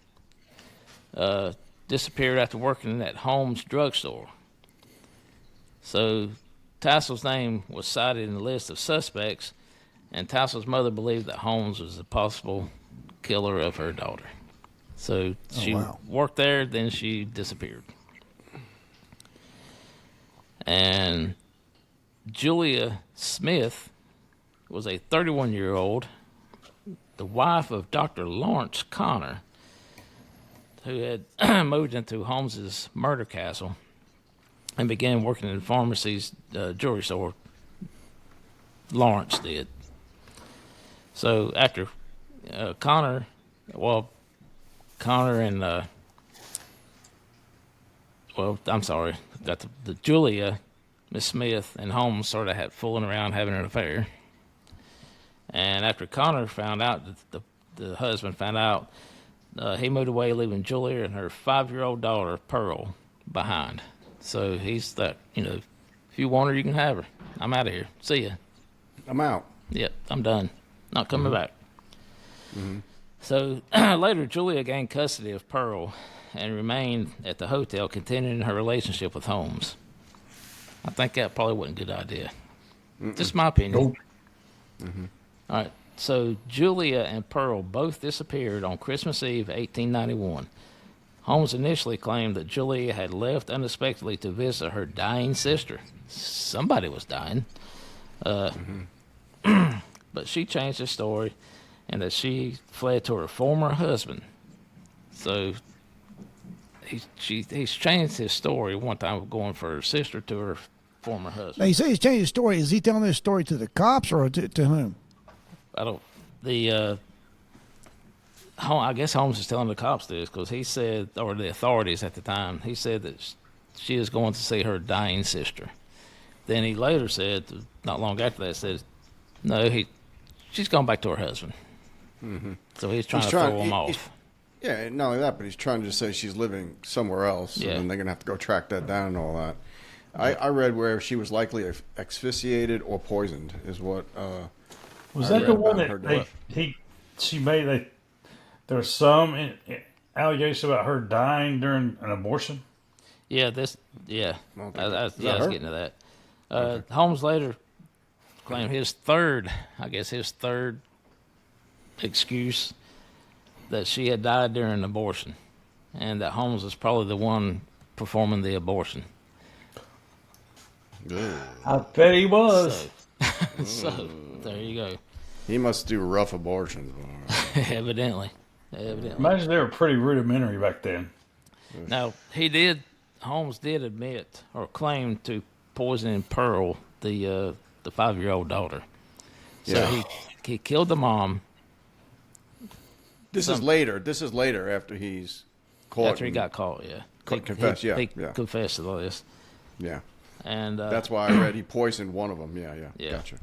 disappeared after working at Holmes' drugstore. So Tassel's name was cited in the list of suspects, and Tassel's mother believed that Holmes was the possible killer of her daughter. So she worked there, then she disappeared. And Julia Smith was a 31-year-old, the wife of Dr. Lawrence Connor, who had moved into Holmes's murder castle and began working in the pharmacy's jewelry store. Lawrence did. So after Connor and got the Julia, Miss Smith, and Holmes sort of had fooling around having an affair. And after Connor found out, the husband found out, he moved away, leaving Julia and her 5-year-old daughter, Pearl, behind. So he's that, if you want her, you can have her. I'm out of here. See ya. I'm out. Yep, I'm done. Not coming back. Mm-hmm. So later, Julia gained custody of Pearl and remained at the hotel, continuing her relationship with Holmes. I think that probably wasn't a good idea. Just my opinion. Nope. Mm-hmm. All right. So Julia and Pearl both disappeared on Christmas Eve, 1891. Holmes initially claimed that Julia had left unexpectedly to visit her dying sister. Somebody was dying. But she changed the story, and that she fled to her former husband. So he's changed his story one time of going for her sister to her former husband. Now, you say he's changed his story. Is he telling this story to the cops or to whom? I guess Holmes is telling the cops this because he said, or the authorities at the time, he said that she is going to see her dying sister. Then he later said, not long after that, said, no, she's gone back to her husband. Mm-hmm. So he's trying to throw him off. Yeah, not only that, but he's trying to say she's living somewhere else, and they're going to have to go track that down and all that. I read where she was likely asphyxiated or poisoned, is what. Was that the one that she made? There was some allegation about her dying during an abortion. Yeah, I was getting to that. Holmes later claimed his third excuse that she had died during an abortion, and that Holmes was probably the one performing the abortion. I bet he was. So there you go. He must do rough abortions. Evidently. Imagine they were pretty rudimentary back then. Now, Holmes did admit or claim to poisoning Pearl, the 5-year-old daughter. So he killed the mom. This is later after he's caught. After he got caught, yeah. Confessed, he confessed to all this. Yeah. And that's why I read he poisoned one of them. Yeah. Gotcha.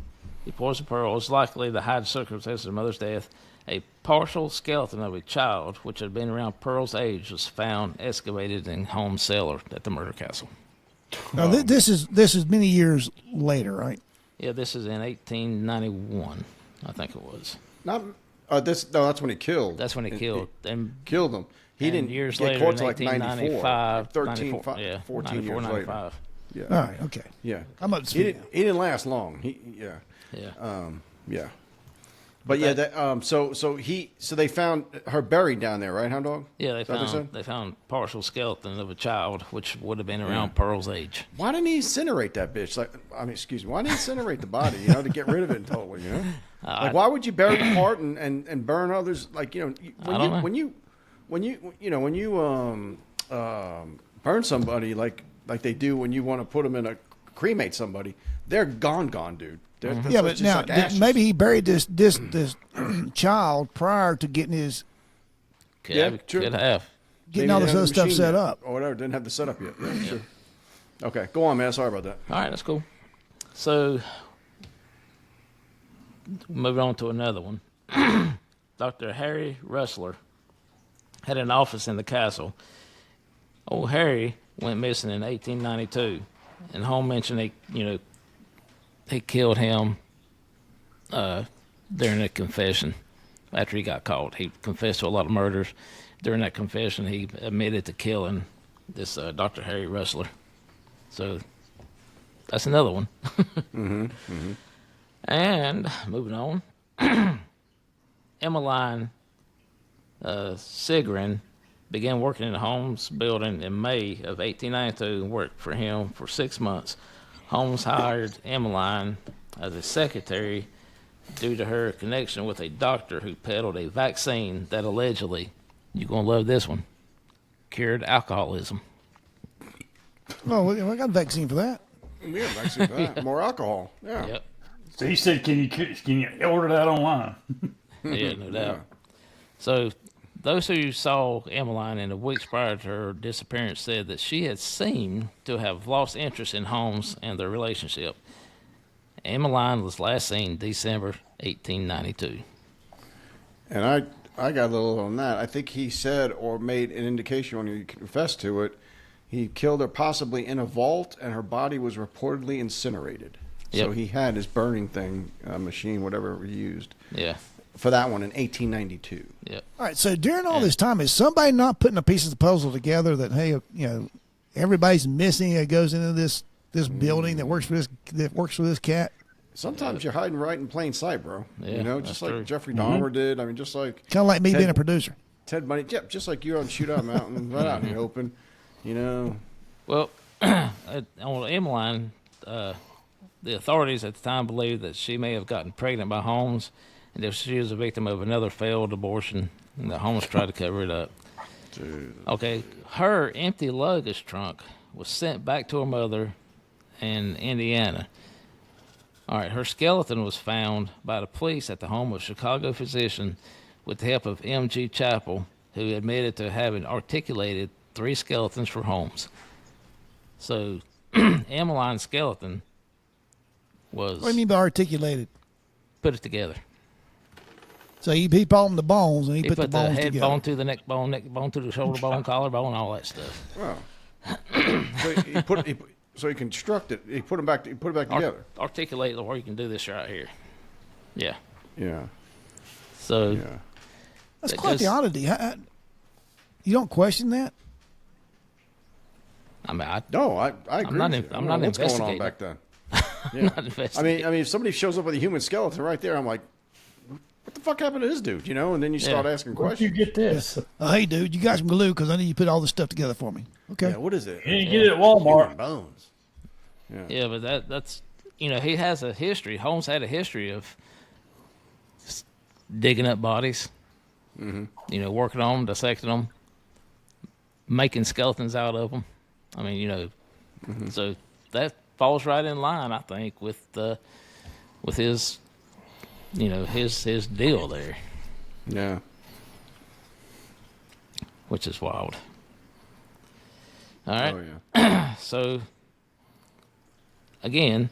He poisoned Pearl. It's likely to hide the circumstances of her mother's death. A partial skeleton of a child, which had been around Pearl's age, was found excavated in Holmes' cellar at the murder castle. Now, this is many years later, right? Yeah, this is in 1891, I think it was. That's when he killed. That's when he killed. And killed him. He didn't years get later, caught in till like 1895, 94, 14 years later. Yeah. All right. Okay. Yeah. I'm up to he didn't last long. Yeah. But so they found her buried down there, right, Hound Dog? Yeah, they found partial skeleton of a child, which would have been around Pearl's age. Why didn't he incinerate that bitch? Excuse me. Why didn't he incinerate the body? You know, to get rid of it totally. You know, why would you bury part and burn others? Like, you know, when you burn somebody like they do when you want to put them in a cremate somebody, they're gone, dude. But now maybe he buried this child prior to getting his. Could have. Getting all this other stuff set up. Or whatever. Didn't have the setup yet. Yeah, sure. Okay, go on, man. Sorry about that. All right, that's cool. So, moving on to another one. Dr. Harry Rustler had an office in the castle. Old Harry went missing in 1892, and Holmes mentioned he killed him during a confession after he got caught. He confessed to a lot of murders. During that confession, he admitted to killing this Dr. Harry Rustler. So that's another one. And moving on, Emmeline Sigrin began working in the Holmes building in May of 1892 and worked for him for 6 months. Holmes hired Emmeline as a secretary due to her connection with a doctor who peddled a vaccine that allegedly, you're going to love this one, cured alcoholism. Oh, we got a vaccine for that. We have a vaccine for that. More alcohol. Yeah. Yep. So he said, can you order that online? Yeah, no doubt. So those who saw Emmeline in the weeks prior to her disappearance said that she had seemed to have lost interest in Holmes and their relationship. Emmeline was last seen December 1892. And I got a little on that. I think he said or made an indication when he confessed to it, he killed her possibly in a vault and her body was reportedly incinerated. Yep. So he had his burning thing, machine, whatever he used. Yeah. For that one in 1892. Yep. All right. So during all this time, is somebody not putting the pieces of the puzzle together that, hey, everybody's missing that goes into this building that works for this cat? Sometimes you're hiding right in plain sight, bro. Yeah, just like true. Jeffrey Dahmer did. I mean, just like kind of like me being a producer. Ted Bundy, just like you on Shootout Mountain, right out in the open. Well, on Emmeline, the authorities at the time believed that she may have gotten pregnant by Holmes, and that she was a victim of another failed abortion, and that Holmes tried to cover it up. Dude. Okay, her empty luggage trunk was sent back to her mother in Indiana. All right, her skeleton was found by the police at the home of a Chicago physician with the help of M.G. Chappell, who admitted to having articulated 3 skeletons for Holmes. So, Emmeline's skeleton was... What do you mean by articulated? Put it together. So he palmed the bones and he put the bones head together. bone to the neck bone to the shoulder bone, collarbone, all that stuff. Wow. So he constructed. He put it back together. Articulate where you can do this right here. Yeah. Yeah. So. Yeah. That's quite the oddity. You don't question that? I mean, I agree. I'm not what's investigating. going on back then. I'm not investigating. I mean, if somebody shows up with a human skeleton right there, I'm like, what the fuck happened to this dude? And then you start asking questions. Where'd you get this? Hey, dude, you got some glue because I need you to put all this stuff together for me. Okay. Yeah, what is it? You didn't get it at Walmart. Human bones. Yeah, but that's he has a history. Holmes had a history of digging up bodies, working on them, dissecting them, making skeletons out of them. I mean, so that falls right in line, I think, with his, his deal there. Yeah. Which is wild. All right. Oh, yeah. So, again,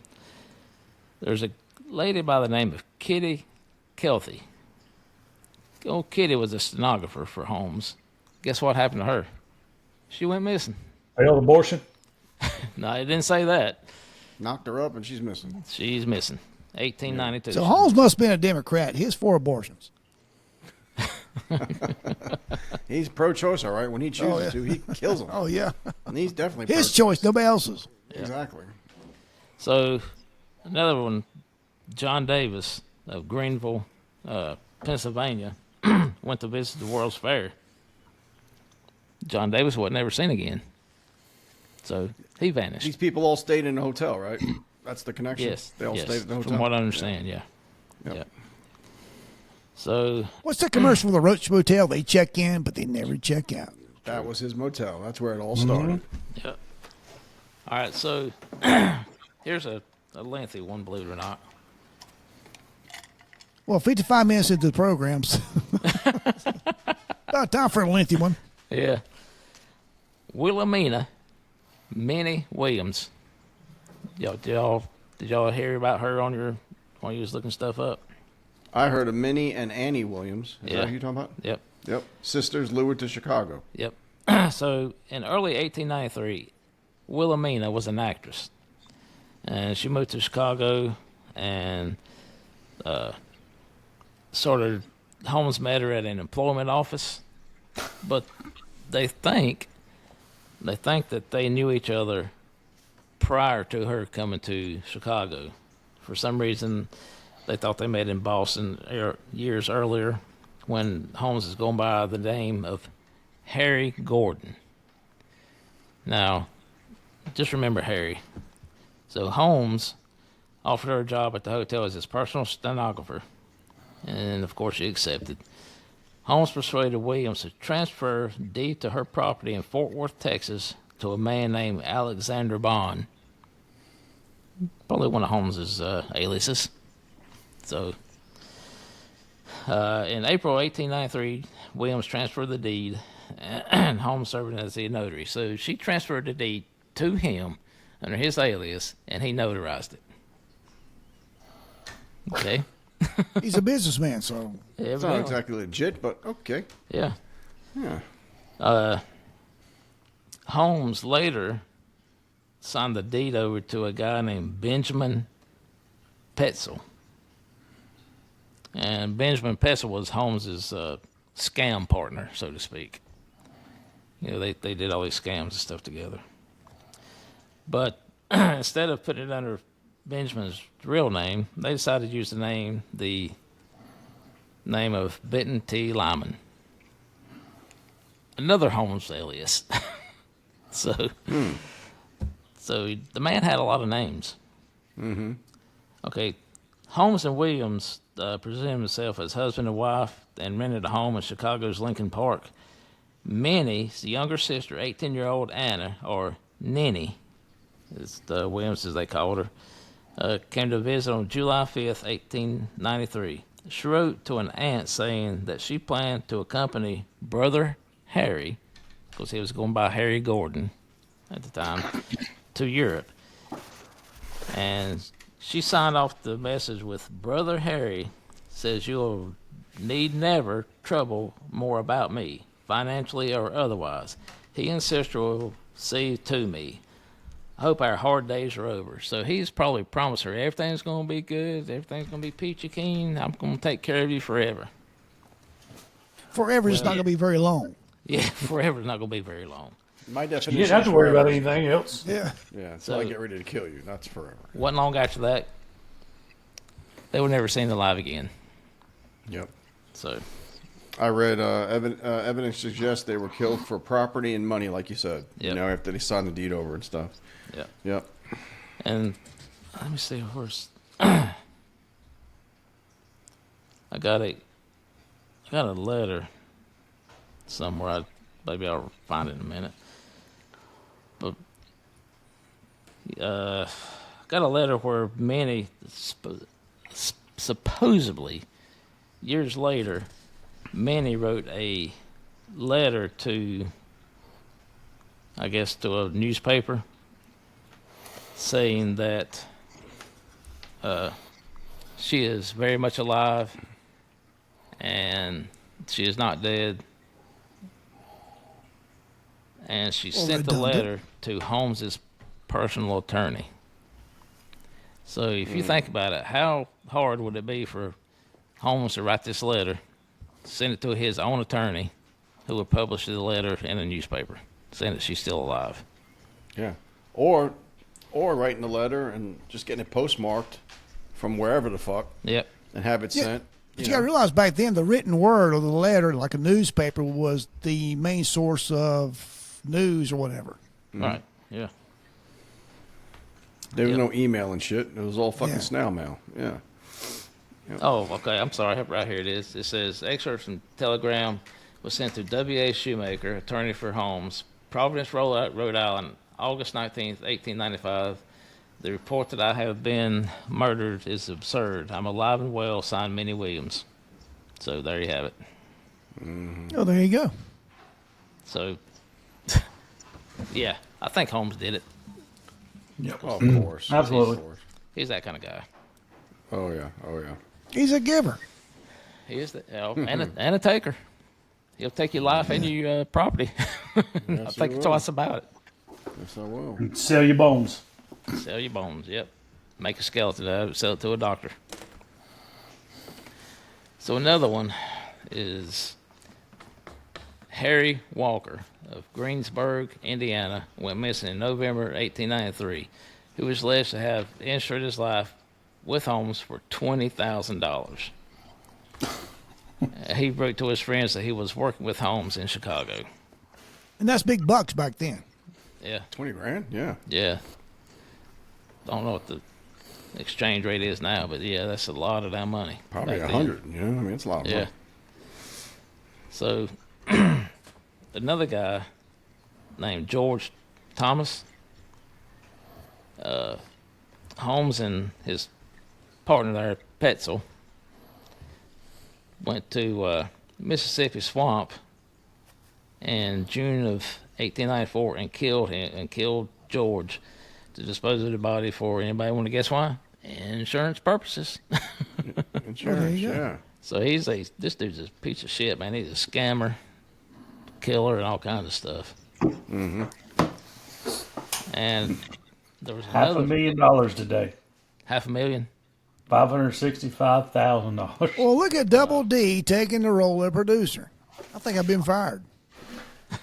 there's a lady by the name of Kitty Kelty. Old Kitty was a stenographer for Holmes. Guess what happened to her? She went missing. Failed abortion? No, it didn't say that. Knocked her up and she's missing. She's missing. 1892. So Holmes must have been a Democrat. He has 4 abortions. He's pro-choice, all right. When he chooses to, he kills them. Oh, yeah. And he's definitely his choice, nobody else's. Yeah. Exactly. So, another one, John Davis of Greenville, Pennsylvania, went to visit the World's Fair. John Davis wasn't ever seen again. So, he vanished. These people all stayed in a hotel, right? That's the connection? Yes. They all stayed in the hotel? From what I understand, yeah. Yep. So, what's that commercial for the Roach Motel? They check in, but they never check out. That was his motel. That's where it all started. Yep. All right, so here's a lengthy one, believe it or not. Well, 55 minutes into the programs. About time for a lengthy one. Yeah. Wilhelmina Minnie Williams. Did y'all hear about her while you was looking stuff up? I heard of Minnie and Annie Williams. Is that who you're talking about? Yep. Yep. Sisters lured to Chicago. Yep. So in early 1893, Wilhelmina was an actress, and she moved to Chicago, and Holmes met her at an employment office, but they think that they knew each other prior to her coming to Chicago. For some reason, they thought they met in Boston years earlier when Holmes is going by the name of Harry Gordon. Now, just remember Harry. So Holmes offered her a job at the hotel as his personal stenographer, and of course she accepted. Holmes persuaded Williams to transfer deed to her property in Fort Worth, Texas, to a man named Alexander Bond. Probably one of Holmes's aliases. So, in April 1893, Williams transferred the deed, and Holmes served as the notary. So she transferred the deed to him under his alias, and he notarized it. Okay. He's a businessman, so it's not exactly legit, but okay. Yeah. Yeah. Holmes later signed the deed over to a guy named Benjamin Petzel. And Benjamin Petzel was Holmes's scam partner, so to speak. You know, they did all these scams and stuff together. But instead of putting it under Benjamin's real name, they decided to use the name of Benton T. Lyman. Another Holmes alias. So the man had a lot of names. Mm-hmm. Okay, Holmes and Williams presented himself as husband and wife and rented a home in Chicago's Lincoln Park. Minnie's younger sister, 18-year-old Anna, or Ninny, as the Williams as they called her, came to visit on July 5th, 1893. She wrote to an aunt saying that she planned to accompany Brother Harry, because he was going by Harry Gordon at the time, to Europe. And she signed off the message with, "Brother Harry says you'll need never trouble more about me, financially or otherwise. He and sister will see to me. I hope our hard days are over." So he's probably promised her everything's going to be good, everything's going to be peachy keen. I'm going to take care of you forever. Forever is not going to be very long. Yeah, forever is not going to be very long. My definition. You didn't have to worry about anything else. Yeah. Yeah, until I get ready to kill you. That's forever. Wasn't long after that, they were never seen alive again. Yep. So I read evidence suggests they were killed for property and money, like you said. Yep. You know, after they signed the deed over and stuff. yeah. Yep. And let me see, where's I got a letter somewhere. Maybe I'll find it in a minute. But got a letter where Minnie supposedly years later, Minnie wrote a letter to, I guess, to a newspaper saying that she is very much alive and she is not dead. And she sent the letter to Holmes's personal attorney. So if you think about it, how hard would it be for Holmes to write this letter sent it to his own attorney, who would publish the letter in a newspaper, saying that she's still alive. Yeah. Or writing a letter and just getting it postmarked from wherever the fuck. Yep. And have it sent. But you got to realize back then the written word or the letter, like a newspaper, was the main source of news or whatever. Right. Yeah. There was no email and shit. It was all fucking snail mail. Yeah. Yep. Oh, okay. I'm sorry. Right here it is. It says, excerpt from telegram was sent to W.A. Shoemaker, attorney for Holmes, Providence, Rhode Island, August 19th, 1895. The report that I have been murdered is absurd. I'm alive and well, signed Minnie Williams. So there you have it. Mm-hmm. Oh, there you go. So, yeah, I think Holmes did it. Yep. Oh, of course. Absolutely. He's that kind of guy. Oh, yeah. He's a giver. He is, and a taker. He'll take your life and your property. Yes, I'll think twice about it. Yes, I will. Sell your bones. Sell your bones, yep. Make a skeleton out of it, sell it to a doctor. So another one is Harry Walker of Greensburg, Indiana, went missing in November 1893, who was alleged to have insured his life with Holmes for $20,000. He wrote to his friends that he was working with Holmes in Chicago. And that's big bucks back then. Yeah. 20 grand? Yeah. Yeah. Don't know what the exchange rate is now, but yeah, that's a lot of that money. Probably 100, you know? I mean, it's a lot of money. So, another guy named George Thomas, Holmes and his partner there, Petzel, went to Mississippi Swamp in June of 1894 and killed George to dispose of the body for, anybody want to guess why? Insurance purposes. Insurance, yeah. So this dude's a piece of shit, man. He's a scammer, killer, and all kinds of stuff. Mm-hmm. And there was another $500,000 today. $500,000. $565,000. Well, look at Double D taking the role of producer. I think I've been fired.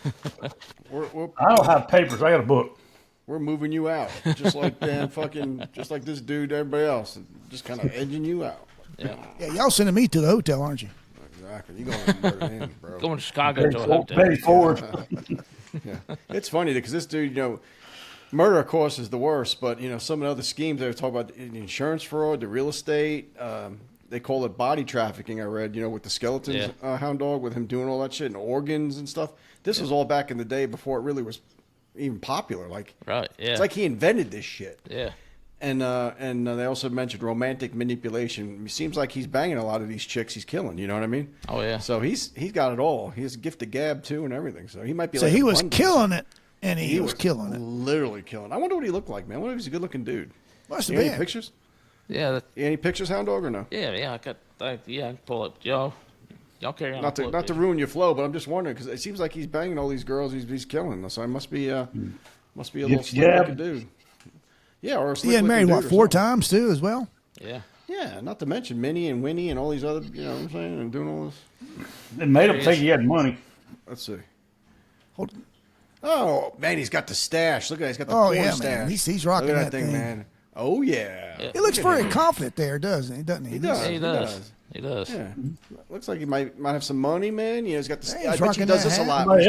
I don't have papers. I got a book. We're moving you out, just like just like this dude, everybody else, just kind of edging you out. Yeah. Yeah, y'all sending me to the hotel, aren't you? Exactly. You going to murder him, bro? Going to Chicago to a hotel. Betty Ford. Yeah, it's funny because this dude, murder, of course, is the worst. But some of the other schemes they talk about, the insurance fraud, the real estate. They call it body trafficking. I read, with the skeletons, Hound Dog, with him doing all that shit and organs and stuff. This was all back in the day before it really was even popular. Like, right? Yeah, it's like he invented this shit. Yeah. And they also mentioned romantic manipulation. It seems like he's banging a lot of these chicks he's killing. You know what I mean? Oh yeah. So he's got it all. He has a gift of gab too and everything. So he might be. So like he was killing it, and he was killing it. Literally killing. I wonder what he looked like, man. I wonder if he's a good-looking dude. Must have Any been. pictures? Yeah. Any pictures, Hound Dog, or no? Yeah. I can pull up. Y'all carry on. Not to ruin your flow, but I'm just wondering because it seems like he's banging all these girls he's killing. So I must be a little slick-looking dude. Yeah, or a he had married what 4 times too, as well. Yeah. Yeah, not to mention Minnie and Winnie and all these other, you know what I'm saying, and doing all this. It made him think he had money. Let's see. Oh man, he's got the stash. Look at that, he's got the porn stash. Man. He's rocking Look at that thing, man. Oh yeah. He looks very confident there, doesn't he? Doesn't he? He does. He does. Yeah. Looks like he might have some money, man. He's got the. Yeah, I bet he does this a lot.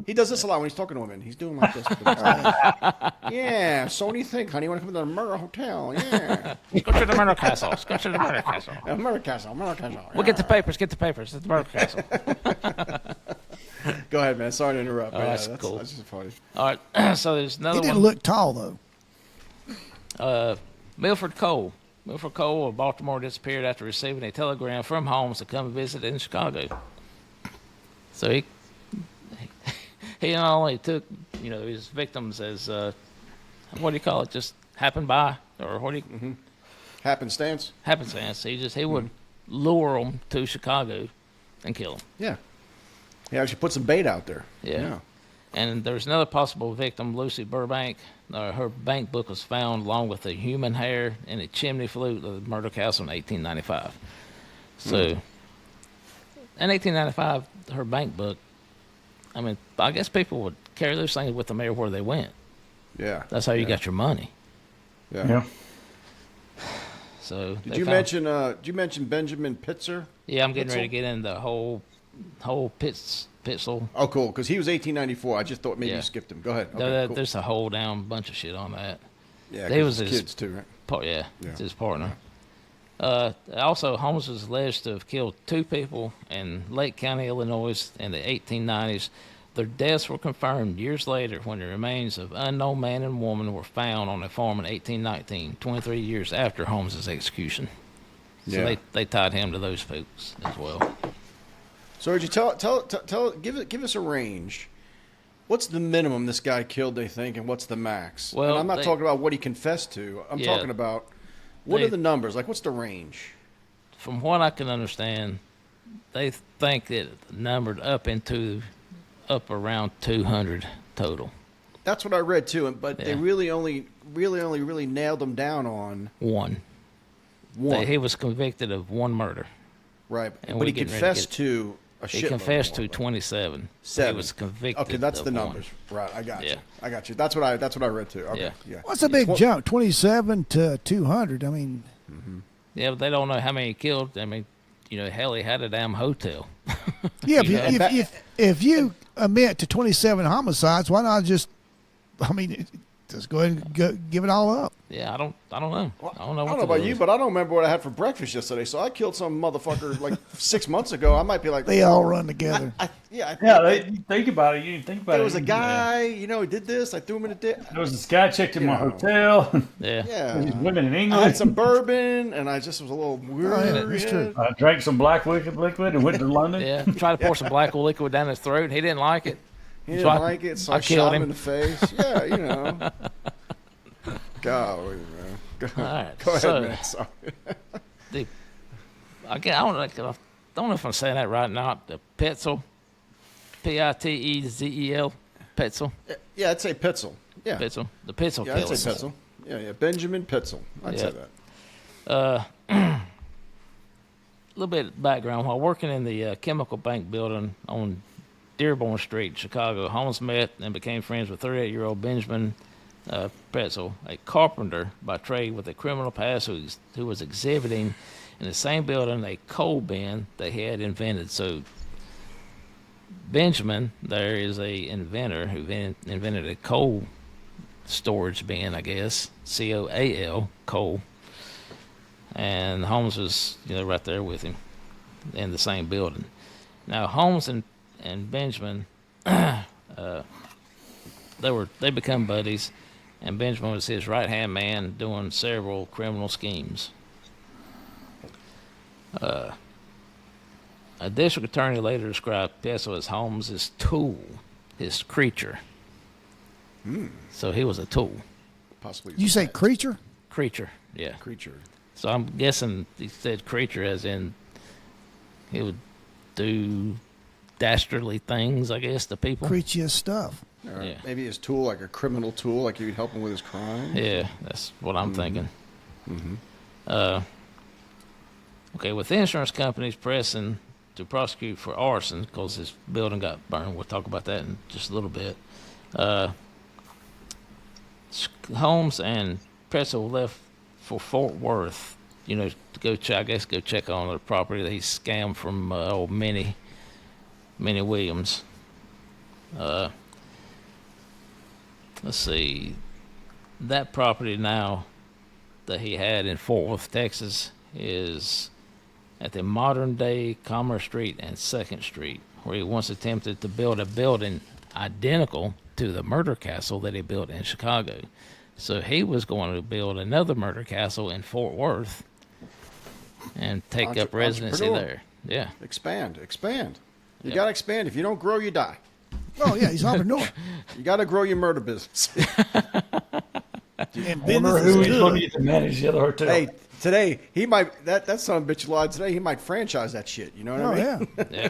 He does this a lot when he's talking to women. He's doing like this. Yeah. So what do you think, honey? You want to come to the murder hotel? Yeah. Let's go to the murder castle. Let's go to the murder castle. Murder castle. We'll get the papers. Get the papers at the murder castle. Go ahead, man. Sorry to interrupt. That's cool. That's just funny. All right. So there's another one. He didn't look tall though. Milford Cole. Milford Cole of Baltimore disappeared after receiving a telegram from Holmes to come visit in Chicago. So he not only took his victims as what do you call it, just happened by, or what do you happenstance. He would lure them to Chicago and kill them. Yeah. He actually put some bait out there. Yeah. And there's another possible victim, Lucy Burbank. Her bank book was found along with a human hair and a chimney flute of the murder castle in 1895. So in 1895, her bank book. I mean, I guess people would carry those things with them everywhere they went. Yeah, that's how you got your money. Yeah. So did you mention Benjamin Pitzer? Yeah, I'm getting ready to get into the whole Pitzel. Oh, cool, because he was 1894. I just thought maybe you skipped him. Go ahead. Okay, cool. There's a whole down bunch of shit on that. Yeah, he was his kids too, right? It's his partner. Also, Holmes was alleged to have killed 2 people in Lake County, Illinois, in the 1890s. Their deaths were confirmed years later when the remains of unknown man and woman were found on a farm in 1819, 23 years after Holmes's execution. So they tied him to those folks as well. So, would you give us a range? What's the minimum this guy killed, they think, and what's the max? Well, and I'm not talking about what he confessed to. I'm talking about what are the numbers? Like, what's the range? From what I can understand, they think it numbered up around 200 total. That's what I read too, but they really only nailed them down on one. He was convicted of 1 murder. Right, but he confessed to a shitload. He confessed to 27. He was convicted. Okay, that's the numbers. 1. Right, I got you. That's what I read too. Okay, yeah. What's a big jump? 27 to 200. I mean. Yeah, but they don't know how many he killed. I mean, hell, he had a damn hotel. Yeah, if you admit to 27 homicides, why not just go ahead and give it all up? Yeah, I don't know. Well, I don't know about you, but I don't remember what I had for breakfast yesterday. So I killed some motherfucker like 6 months ago. I might be like, they all run together. Think about it. You think about it. There was a guy, he did this. I threw him in a ditch. There was this guy checked in my hotel. Yeah. He's living in England. I had some bourbon, and I just was a little weird. Oh, yeah, that's true. I drank some black liquid and went to London. Yeah, tried to pour some black liquid down his throat. He didn't like it. He didn't like it, so I shot him in the face. Yeah, Golly, man. All right. Go ahead, man. Sorry. I don't know if I'm saying that right or not. The Pitzel, Pitzel, Pitzel. Yeah, I'd say Pitzel. Yeah, Pitzel. The Pitzel killer. killers. I'd say Pitzel. Yeah, Benjamin Pitzel. I'd say that. A little bit of background. While working in the chemical bank building on Dearborn Street, Chicago, Holmes met and became friends with 38-year-old Benjamin Pitzel, a carpenter by trade with a criminal past who was exhibiting in the same building a coal bin that he had invented. So Benjamin there is a inventor who invented a coal storage bin, I guess, COAL, coal. And Holmes was right there with him in the same building. Now Holmes and Benjamin they become buddies, and Benjamin was his right-hand man doing several criminal schemes. A district attorney later described Pitzel as Holmes' tool, his creature. So he was a tool. Possibly. You say creature? Creature, yeah. Creature. So I'm guessing he said creature as in he would do dastardly things, I guess, to people. Creature stuff. Yeah. Maybe his tool, like a criminal tool, like you'd help him with his crime. Yeah, that's what I'm thinking. Okay, with the insurance companies pressing to prosecute for arson because his building got burned, we'll talk about that in just a little bit. Holmes and Pitzel left for Fort Worth, to go check on the property that he scammed from old Minnie Williams. Let's see, that property now that he had in Fort Worth, Texas, is at the modern-day Commerce Street and 2nd Street, where he once attempted to build a building identical to the murder castle that he built in Chicago. So he was going to build another murder castle in Fort Worth and take up residency there. Yeah. Expand. You got to expand. If you don't grow, you die. Oh, yeah, he's entrepreneur. You got to grow your murder business. And business is good. Going to get to manage the other hotel. Hey, today, he might, that son of a bitch lied today, he might franchise that shit. You know what I mean? Yeah.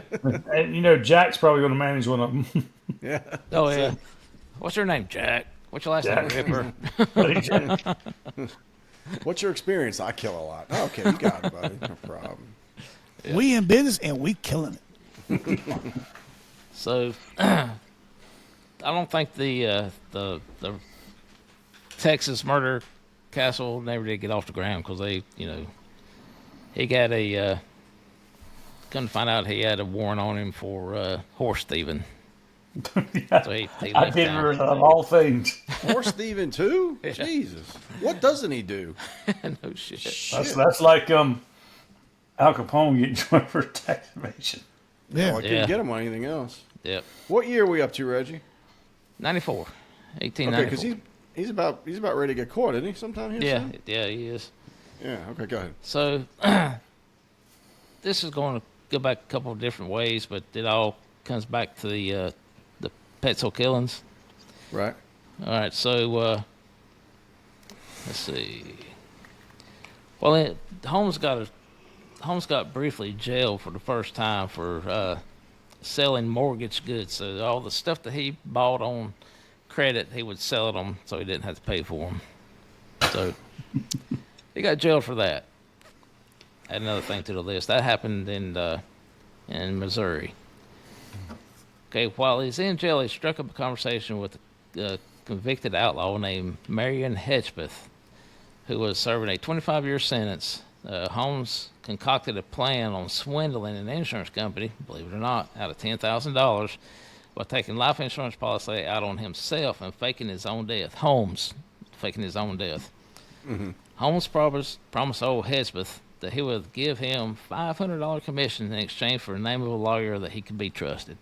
And, Jack's probably going to manage one of them. Yeah. Oh, yeah. What's your name, Jack? What's your last name, Ripper? What's your experience? I kill a lot. Okay, you got it, buddy. No problem. Yeah. We in business, and we killing it. So I don't think the Texas murder castle never did get off the ground because he got couldn't find out he had a warrant on him for horse thieving. Yeah. So he I didn't of all things. Horse thieving too? Yeah. Jesus. What doesn't he do? No shit. That's like Al Capone getting joined for tax evasion. Yeah. I couldn't get him on anything else. Yep. What year are we up to, Reggie? 94. 1894. Okay, because he's about ready to get caught, isn't he? Sometime here soon? Yeah, he is. Yeah, okay, go ahead. So this is going to go back a couple of different ways, but it all comes back to the Petzl killings. Right. All right, so let's see. Well, Holmes got briefly jailed for the first time for selling mortgage goods. So all the stuff that he bought on credit, he would sell it on so he didn't have to pay for them. So he got jailed for that. Add another thing to the list. That happened in Missouri. Okay, while he's in jail, he struck up a conversation with a convicted outlaw named Marion Hedgepeth, who was serving a 25-year sentence. Holmes concocted a plan on swindling an insurance company, believe it or not, out of $10,000 by taking life insurance policy out on himself and faking his own death. Holmes faking his own death. Mm-hmm. Holmes promised old Hedgepeth that he would give him $500 commission in exchange for the name of a lawyer that he could be trusted.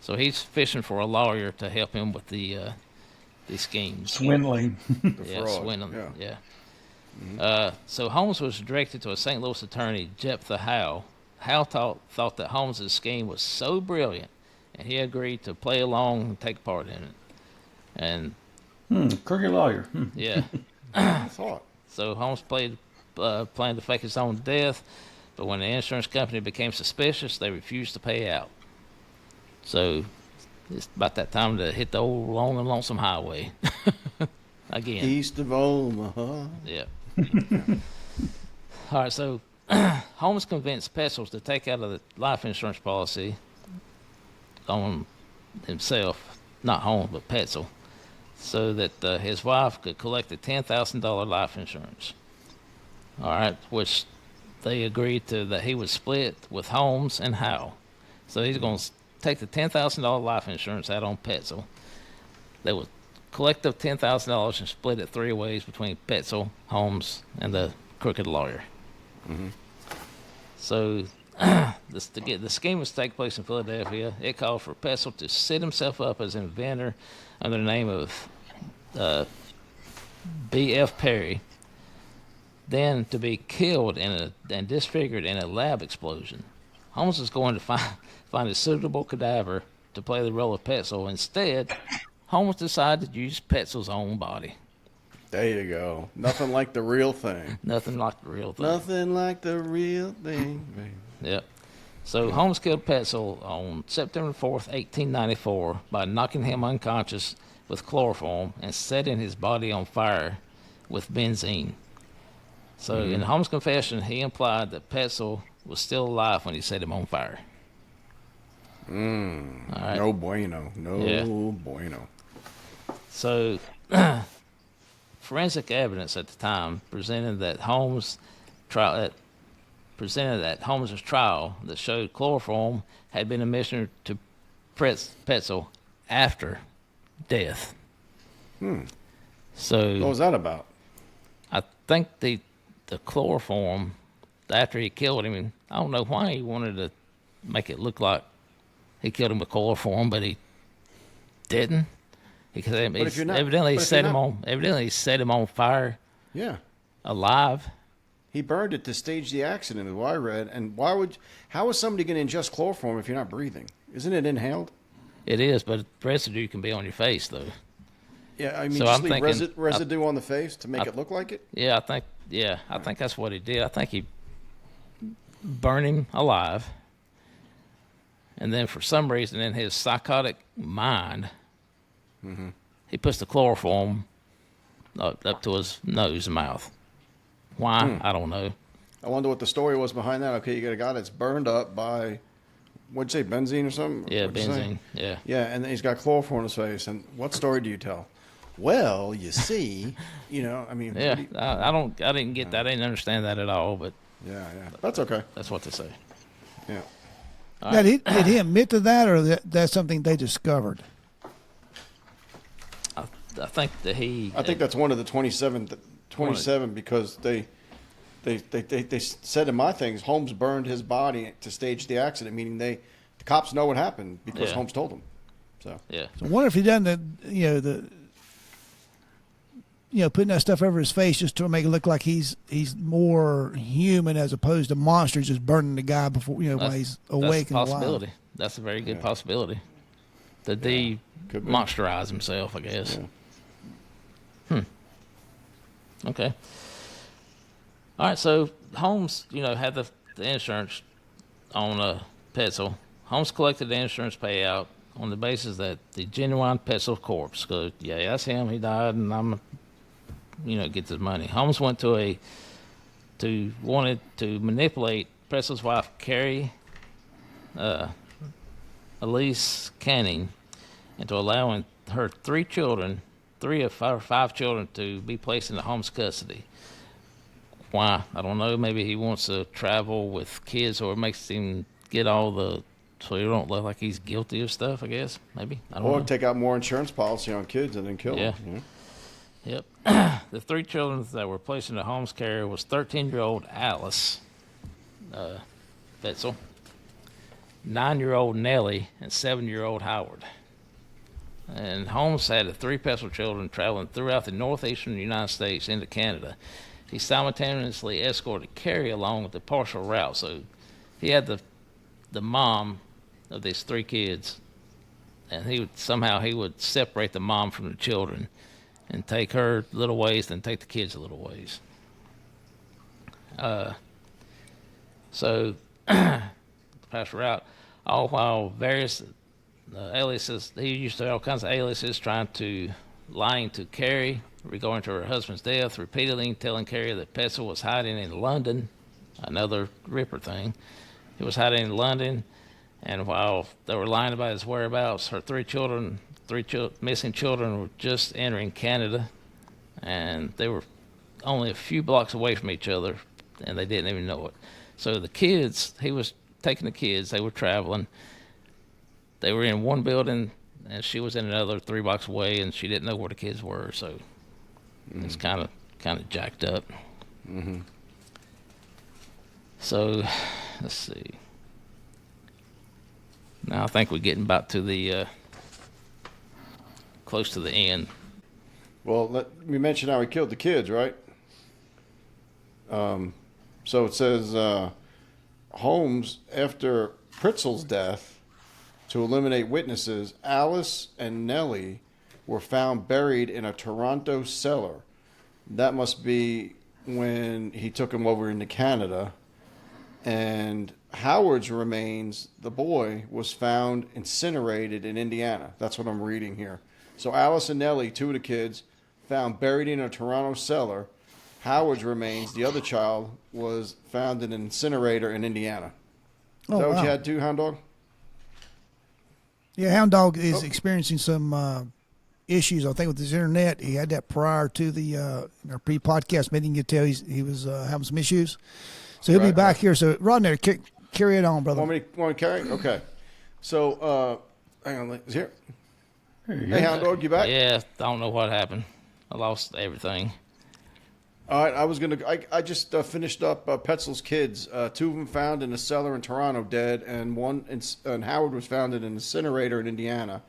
So he's fishing for a lawyer to help him with the schemes. Swindling. Swindling. Yeah. Mm-hmm. So Holmes was directed to a St. Louis attorney, Jephthah Howe. Howe thought that Holmes' scheme was so brilliant, and he agreed to play along and take part in it. And crooked lawyer. Yeah. I thought. So Holmes planned to fake his own death, but when the insurance company became suspicious, they refused to pay out. So it's about that time to hit the old long and lonesome highway again. East of Omaha. Yeah. All right, so Holmes convinced Petzl to take out of the life insurance policy on himself, not Holmes, but Petzl, so that his wife could collect the $10,000 life insurance. All right, which they agreed to that he would split with Holmes and Howe. So he's going to take the $10,000 life insurance out on Petzl. They would collect the $10,000 and split it three ways between Petzl, Holmes, and the crooked lawyer. Mm-hmm. So the scheme was to take place in Philadelphia. It called for Petzl to set himself up as inventor under the name of B.F. Perry, then to be killed and disfigured in a lab explosion. Holmes was going to find a suitable cadaver to play the role of Petzl. Instead, Holmes decided to use Petzl's own body. There you go. Nothing like the real thing. Nothing like the real thing. Nothing like the real thing, baby. Yep. So Holmes killed Petzl on September 4th, 1894 by knocking him unconscious with chloroform and setting his body on fire with benzene. So in Holmes' confession, he implied that Petzl was still alive when he set him on fire. All right. No bueno. Bueno. So forensic evidence at the time presented that Holmes' trial that showed chloroform had been administered to Petzl after death. So what was that about? I think the chloroform after he killed him, I don't know why he wanted to make it look like he killed him with chloroform, but he didn't. Because evidently he set him on fire. Yeah. Alive. He burned it to stage the accident, is what I read. And how is somebody going to ingest chloroform if you're not breathing? Isn't it inhaled? It is, but residue can be on your face, though. Yeah, I mean, so just leave residue on the face to make it look like it? Yeah, I think that's what he did. I think he burned him alive. And then for some reason in his psychotic mind, he puts the chloroform up to his nose and mouth. Why? I don't know. I wonder what the story was behind that. Okay, you got a guy that's burned up by what'd you say, benzene or something? Yeah, What'd you say? benzene. Yeah. Yeah, and then he's got chloroform in his face. And what story do you tell? Well, you see, I mean. Yeah, I didn't get that. I didn't understand that at all, but. Yeah. That's okay. That's what they say. Yeah. Now, did he admit to that, or that's something they discovered? I think that I think that's one of the 27 because they said in my things, Holmes burned his body to stage the accident, meaning the cops know what happened because Holmes told them. So yeah. So I wonder if he done putting that stuff over his face just to make it look like he's more human as opposed to monster, just burning the guy before while he's awake and alive. That's a possibility. That's a very good possibility. To de-monsterize himself, I guess. Yeah. Okay. All right, so Holmes, had the insurance on Petzl. Holmes collected the insurance payout on the basis that the genuine Petzl corpse, because, that's him, he died, and I'm, get this money. Holmes wanted to manipulate Petzl's wife, Carrie Elise Canning, into allowing her three of our 5 children, to be placed into Holmes' custody. Why? I don't know. Maybe he wants to travel with kids, or it makes him get so he don't look like he's guilty of stuff, I guess. Maybe. I don't know. Or take out more insurance policy on kids and then kill them. Yep. The 3 children that were placed into Holmes' care was 13-year-old Alice Petzl, 9-year-old Nellie, and 7-year-old Howard. And Holmes had the 3 Petzl children traveling throughout the northeastern United States into Canada. He simultaneously escorted Carrie along with the partial route. So he had the mom of these 3 kids, and he would separate the mom from the children and take her a little ways, then take the kids a little ways. So partial route, all while various aliases. He used all kinds of aliases, lying to Carrie regarding to her husband's death, repeatedly telling Carrie that Petzl was hiding in London, another Ripper thing. He was hiding in London, and while they were lying about his whereabouts, her 3 missing children were just entering Canada, and they were only a few blocks away from each other, and they didn't even know it. So the kids, he was taking the kids, they were traveling. They were in one building, and she was in another 3 blocks away, and she didn't know where the kids were, so it's kind of jacked up. Mm-hmm. So, let's see. Now I think we're getting about to the close to the end. Well, let me mention how he killed the kids, right? So it says Holmes, after Petzl's death, to eliminate witnesses, Alice and Nellie were found buried in a Toronto cellar. That must be when he took them over into Canada. And Howard's remains, the boy, was found incinerated in Indiana. That's what I'm reading here. So Alice and Nellie, 2 of the kids, found buried in a Toronto cellar. Howard's remains, the other child, was found in an incinerator in Indiana. Is that what you had too, Hound Dog? Yeah, Hound Dog is experiencing some issues, I think, with his internet. He had that prior to the our pre-podcast meeting. You could tell he was having some issues. So he'll be back here. So, Rodney, carry it on, brother. Want me to carry? Okay. So, hang on. Is here? Hey, Hound Dog, you back? Yeah, I don't know what happened. I lost everything. All right, I just finished up Petzl's kids. 2 of them found in a cellar in Toronto dead, and and Howard was found in an incinerator in Indiana.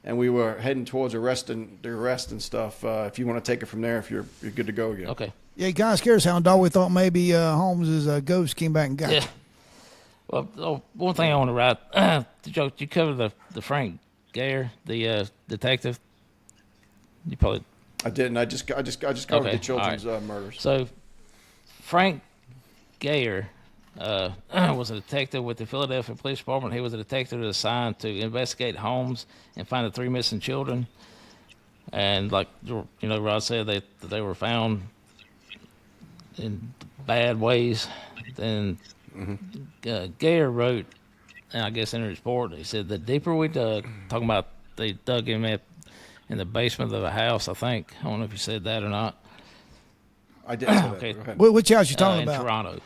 And we were heading towards the arrest and stuff. If you want to take it from there, if you're good to go again. Okay. Yeah, he kind of scared us, Hound Dog. We thought maybe Holmes' ghost came back and got him. Well, one thing I want to write. Did you cover the Frank Gayer, the detective? You probably. I didn't. I just covered the children's murders. So, Frank Gayer was a detective with the Philadelphia Police Department. He was a detective assigned to investigate Holmes and find the 3 missing children. And like Rod said, they were found in bad ways. Then Gayer wrote and I guess in the report, he said the deeper we dug, talking about they dug him up in the basement of a house, I think. I don't know if you said that or not. I did say that. Okay. Go ahead. Which house you talking in about? Toronto.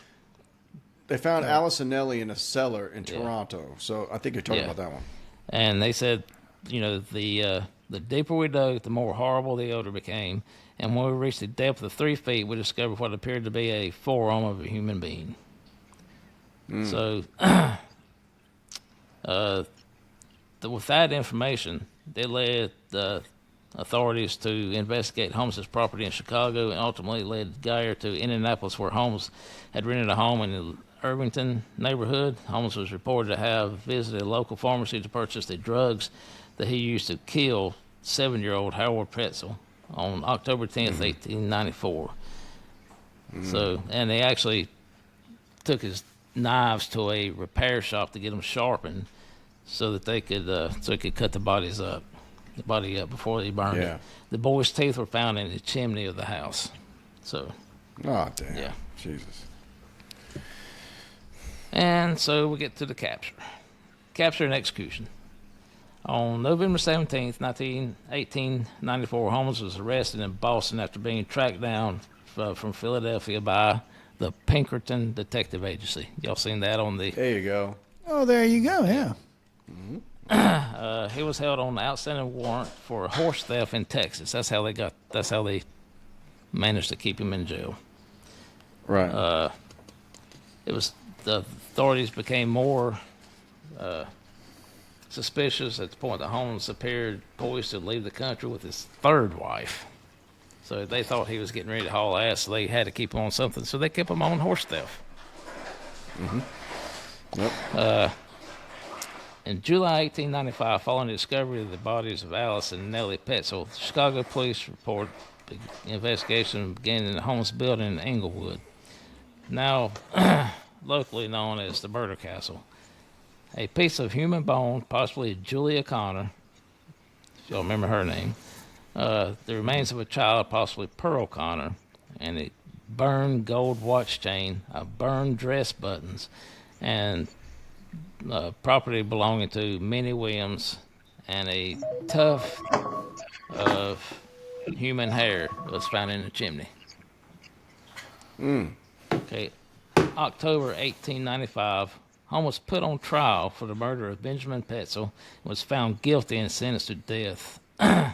They found Alice and Nellie in a cellar in Toronto. So I think you're talking about that one. And they said, the deeper we dug, the more horrible the odor became. And when we reached a depth of 3 feet, we discovered what appeared to be a forearm of a human being. So, with that information, they led the authorities to investigate Holmes' property in Chicago and ultimately led Geyer to Indianapolis, where Holmes had rented a home in the Irvington neighborhood. Holmes was reported to have visited a local pharmacy to purchase the drugs that he used to kill 7-year-old Howard Pretzel on October 10th, 1894. So, and they actually took his knives to a repair shop to get them sharpened so that they could cut the body up before they burned it. The boy's teeth were found in the chimney of the house. So, oh damn, yeah, Jesus. And so we get to the capture and execution. On November 17th, 1894, Holmes was arrested in Boston after being tracked down from Philadelphia by the Pinkerton Detective Agency. Y'all seen that on the... There you go. Oh, there you go, yeah. He was held on an outstanding warrant for a horse theft in Texas. That's how they managed to keep him in jail. Right. The authorities became more suspicious at the point that Holmes appeared poised to leave the country with his third wife. So they thought he was getting ready to haul ass, so they had to keep him on something. So they kept him on horse theft. Yep. In July 1895, following the discovery of the bodies of Alice and Nellie Petzel, Chicago police report the investigation began in the Holmes building in Englewood, now locally known as the Murder Castle. A piece of human bone, possibly Julia Connor, if y'all remember her name, the remains of a child, possibly Pearl Connor, and a burned gold watch chain, burned dress buttons, and property belonging to Minnie Williams, and a tuft of human hair was found in the chimney. Okay, October 1895, Holmes was put on trial for the murder of Benjamin Petzel and was found guilty and sentenced to death. By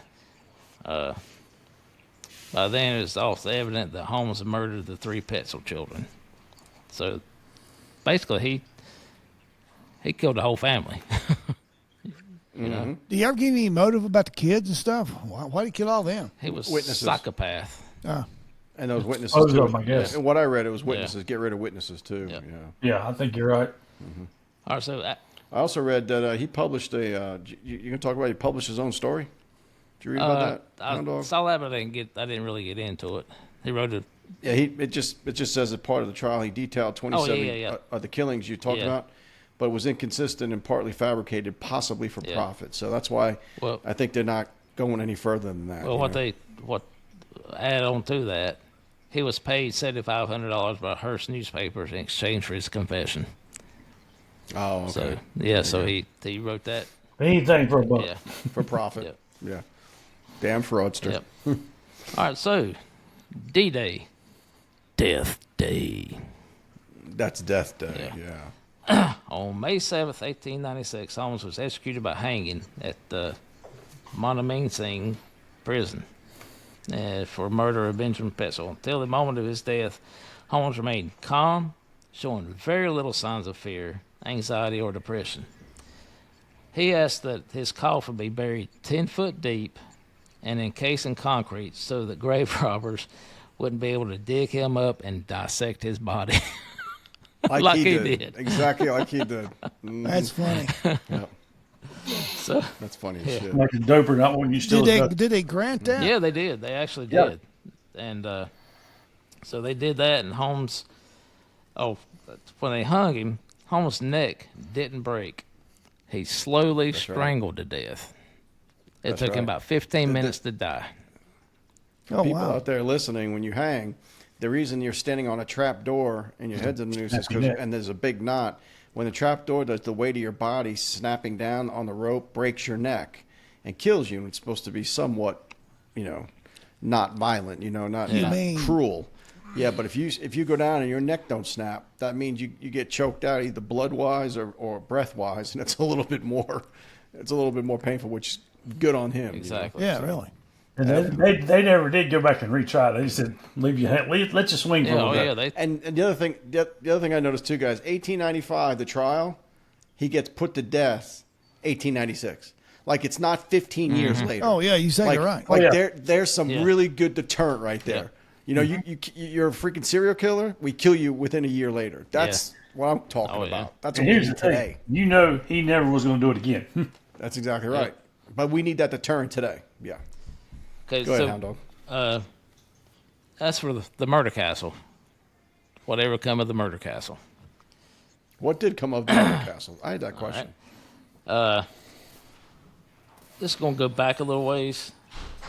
then, it was also evident that Holmes had murdered the 3 Petzel children. So, basically, he killed the whole family. You know? Do you ever get any motive about the kids and stuff? Why did he kill all them? He was Witnesses. Psychopath. And those witnesses, Both of too. them, I guess. And what I read, it was witnesses. Get rid of witnesses, too. Yep. Yeah, I think you're right. All right, so I also read that he published you can talk about he published his own story? Did you read about that? Hound Dog? I saw that, but I didn't really get into it. He wrote it. Yeah, it just says that part of the trial he detailed 27 of the killings you talked about, but it was inconsistent and partly fabricated, possibly for profit. So that's why I think they're not going any further than that. Well, what add on to that, he was paid $7,500 by Hearst newspapers in exchange for his confession. Oh, okay. So he wrote that. Anything for a buck. Yeah. For profit. Yeah. Damn fraudster. Yep. All right, so D-Day, Death Day. That's Death Day. Yeah. On May 7th, 1896, Holmes was executed by hanging at the Monomoensing prison for murder of Benjamin Petzel. Until the moment of his death, Holmes remained calm, showing very little signs of fear, anxiety, or depression. He asked that his coffin be buried 10 foot deep and encased in concrete so that grave robbers wouldn't be able to dig him up and dissect his body. Like he did. Exactly like he did. That's funny. Yep. So, that's funny as shit. Like a doper, not when you still. Did they grant that? Yeah, they did. They actually did. And so they did that, and Holmes, when they hung him, Holmes' neck didn't break. He slowly strangled to death. It took him about 15 minutes to die. For people out there listening, when you hang, the reason you're standing on a trap door and your head's in the noose is because, and there's a big knot, when the trapdoor does the weight of your body snapping down on the rope breaks your neck and kills you. And it's supposed to be somewhat, not violent, not cruel. Yeah, but if you go down and your neck don't snap, that means you get choked out either blood wise or breath wise, and it's a little bit more painful, which is good on him. Exactly. Yeah, really. And they never did go back and retry. They said, "Let you swing for a little bit." And the other thing I noticed too, guys, 1895, the trial, he gets put to death, 1896. Like it's not 15 years later. Oh yeah, you say you're right. There's some really good deterrent right there. Yeah. You're a freaking serial killer. We kill you within a year later. That's what I'm talking about. That's what we need today. He never was going to do it again. That's exactly right. But we need that deterrent today. Yeah. Okay, Go ahead, Hound Dog. As for the murder castle, whatever come of the murder castle? What did come of the murder castle? I had that question. Right. This is going to go back a little ways,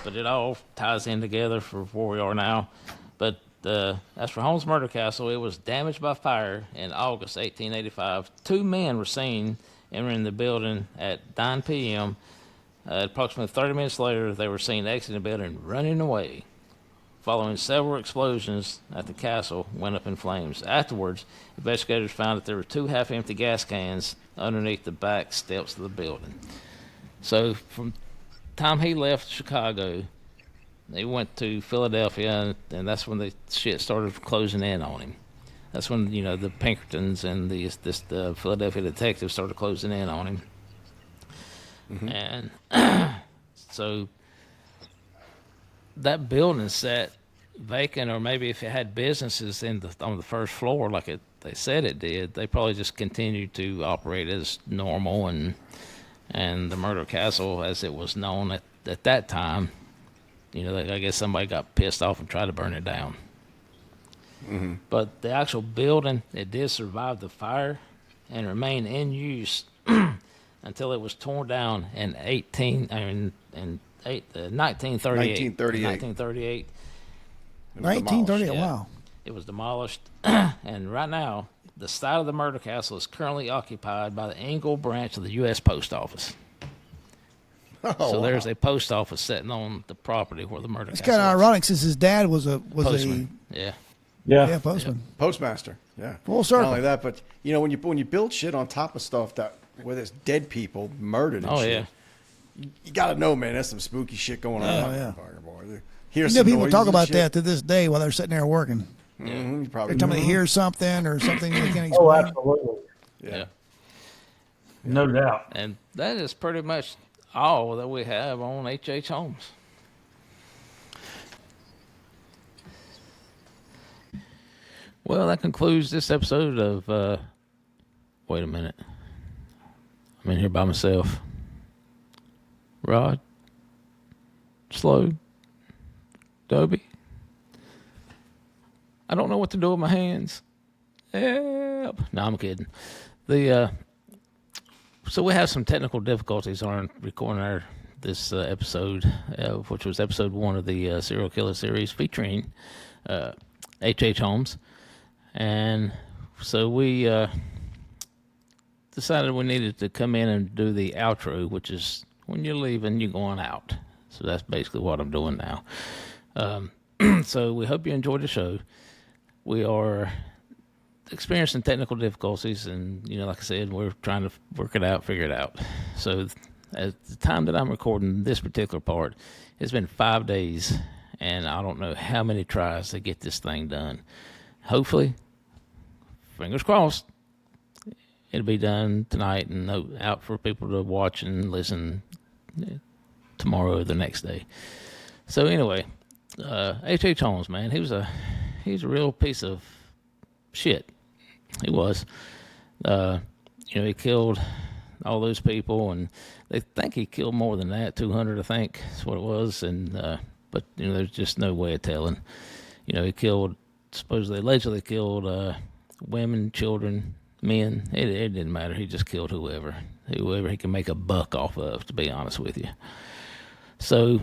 but it all ties in together for where we are now. But as for Holmes' murder castle, it was damaged by fire in August 1885. 2 men were seen entering the building at 9 p.m. Approximately 30 minutes later, they were seen exiting the building and running away. Following several explosions at the castle went up in flames. Afterwards, investigators found that there were 2 half-empty gas cans underneath the back steps of the building. So from the time he left Chicago, they went to Philadelphia, and that's when the shit started closing in on him. That's when, the Pinkertons and the Philadelphia detectives started closing in on him. Mm-hmm. And so that building sat vacant, or maybe if it had businesses on the first floor like they said it did, they probably just continued to operate as normal, and the murder castle, as it was known at that time, I guess somebody got pissed off and tried to burn it down. Mm-hmm. But the actual building, it did survive the fire and remain in use until it was torn down in 1938. 1938. 1938. Wow. It was demolished, and right now, the site of the murder castle is currently occupied by the Engle branch of the U.S. Post Office. There's a post office sitting on the property where the murder castle is. It's kind of ironic since his dad was postman. Yeah, postman. Yeah. Postmaster. Yeah. Full circle. Not only that, but when you build shit on top of stuff where there's dead people murdered and shit. Yeah. You gotta know, man, that's some spooky shit going on. Oh, yeah. People talk about that to this day while they're sitting there working. Mm-hmm, every time they hear something or something they can't explain. Oh, absolutely. Yeah. No doubt. And that is pretty much all that we have on H.H. Holmes. Well, that concludes this episode of wait a minute. I'm in here by myself. Rod, Slow, Dobie. I don't know what to do with my hands. Help. No, I'm kidding. So we have some technical difficulties on recording this episode, which was episode 1 of the serial killer series featuring H.H. Holmes. And so we decided we needed to come in and do the outro, which is when you're leaving, you're going out. So that's basically what I'm doing now. So we hope you enjoyed the show. We are experiencing technical difficulties, and like I said, we're trying to figure it out. So at the time that I'm recording this particular part, it's been 5 days, and I don't know how many tries to get this thing done. Hopefully, fingers crossed, it'll be done tonight and out for people to watch and listen tomorrow or the next day. So anyway, H.H. Holmes, man, he's a real piece of shit. He was. He killed all those people, and they think he killed more than that, 200, I think, is what it was. And but there's just no way of telling. He allegedly killed women, children, men. It didn't matter. He just killed whoever he can make a buck off of, to be honest with you. So,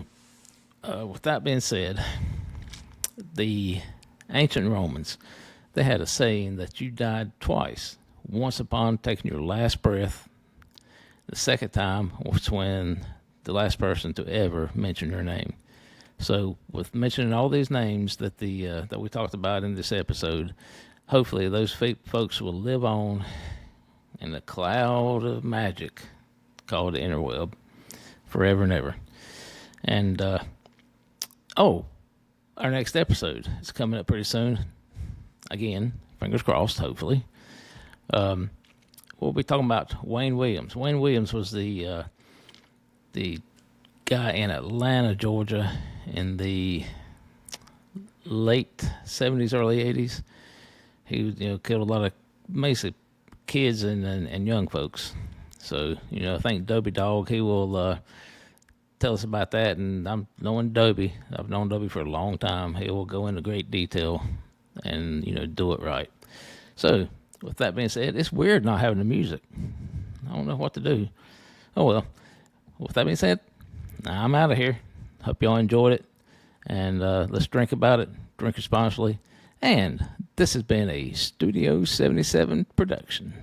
with that being said, the ancient Romans, they had a saying that you died twice, once upon taking your last breath. The second time was when the last person to ever mention your name. So with mentioning all these names that that we talked about in this episode, hopefully those folks will live on in the cloud of magic called the interweb forever and ever. And, our next episode is coming up pretty soon. Again, fingers crossed, hopefully. We'll be talking about Wayne Williams. Wayne Williams was the guy in Atlanta, Georgia, in the late 70s, early 80s. He killed a lot of basically kids and young folks. So, I think Dobie Dog, he will tell us about that. And I'm knowing Dobie. I've known Dobie for a long time. He will go into great detail and, do it right. So, with that being said, it's weird not having the music. I don't know what to do. Oh, well. With that being said, I'm out of here. Hope y'all enjoyed it. And let's drink about it. Drink responsibly. And this has been a Studio 77 production.